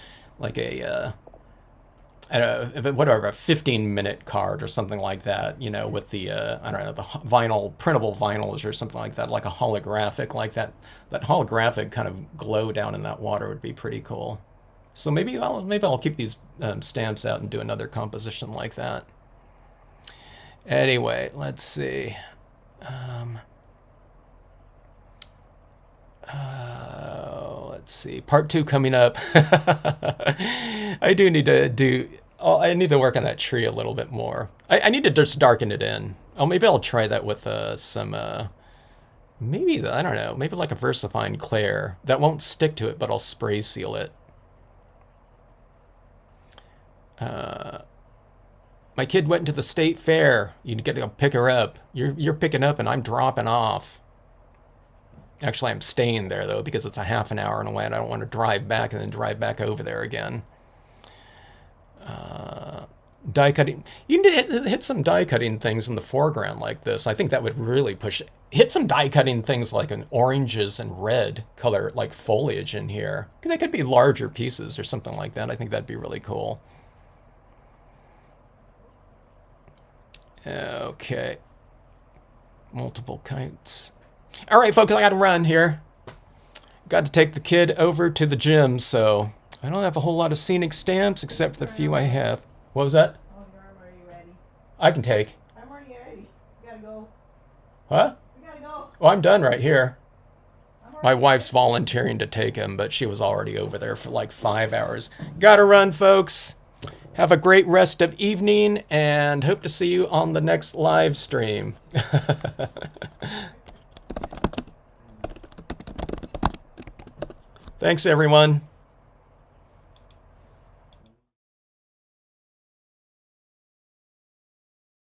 a 15-minute card or something like that, you know, with the, I don't know, the printable vinyls or something like that, like a holographic, like that holographic kind of glow down in that water would be pretty cool. So maybe I'll keep these stamps out and do another composition like that. Anyway, let's see. Let's see. Part 2 coming up. I do need to do. I need to work on that tree a little bit more. I need to just darken it in. Oh, maybe I'll try that with some. Maybe I don't know. Maybe like a VersaFine Clair that won't stick to it, but I'll spray seal it. My kid went to the state fair. You get to go pick her up. You're picking up, and I'm dropping off. Actually, I'm staying there, though, because it's a half an hour away, and I don't want to drive back and then drive back over there again. Die cutting. You need to hit some die cutting things in the foreground like this. I think that would really push it. Hit some die cutting things like an oranges and red color, like foliage in here. They could be larger pieces or something like that. I think that'd be really cool. Okay. Multiple kites. All right, folks, I got to run here. Got to take the kid over to the gym, so I don't have a whole lot of scenic stamps except for the few I have. What was that? Oh, I'm already ready. I can take. I'm already ready. We gotta go. Huh? We gotta go. Well, I'm done right here. My wife's volunteering to take him, but she was already over there for like 5 hours. Gotta run, folks. Have a great rest of evening, and hope to see you on the next live stream. Thanks, everyone.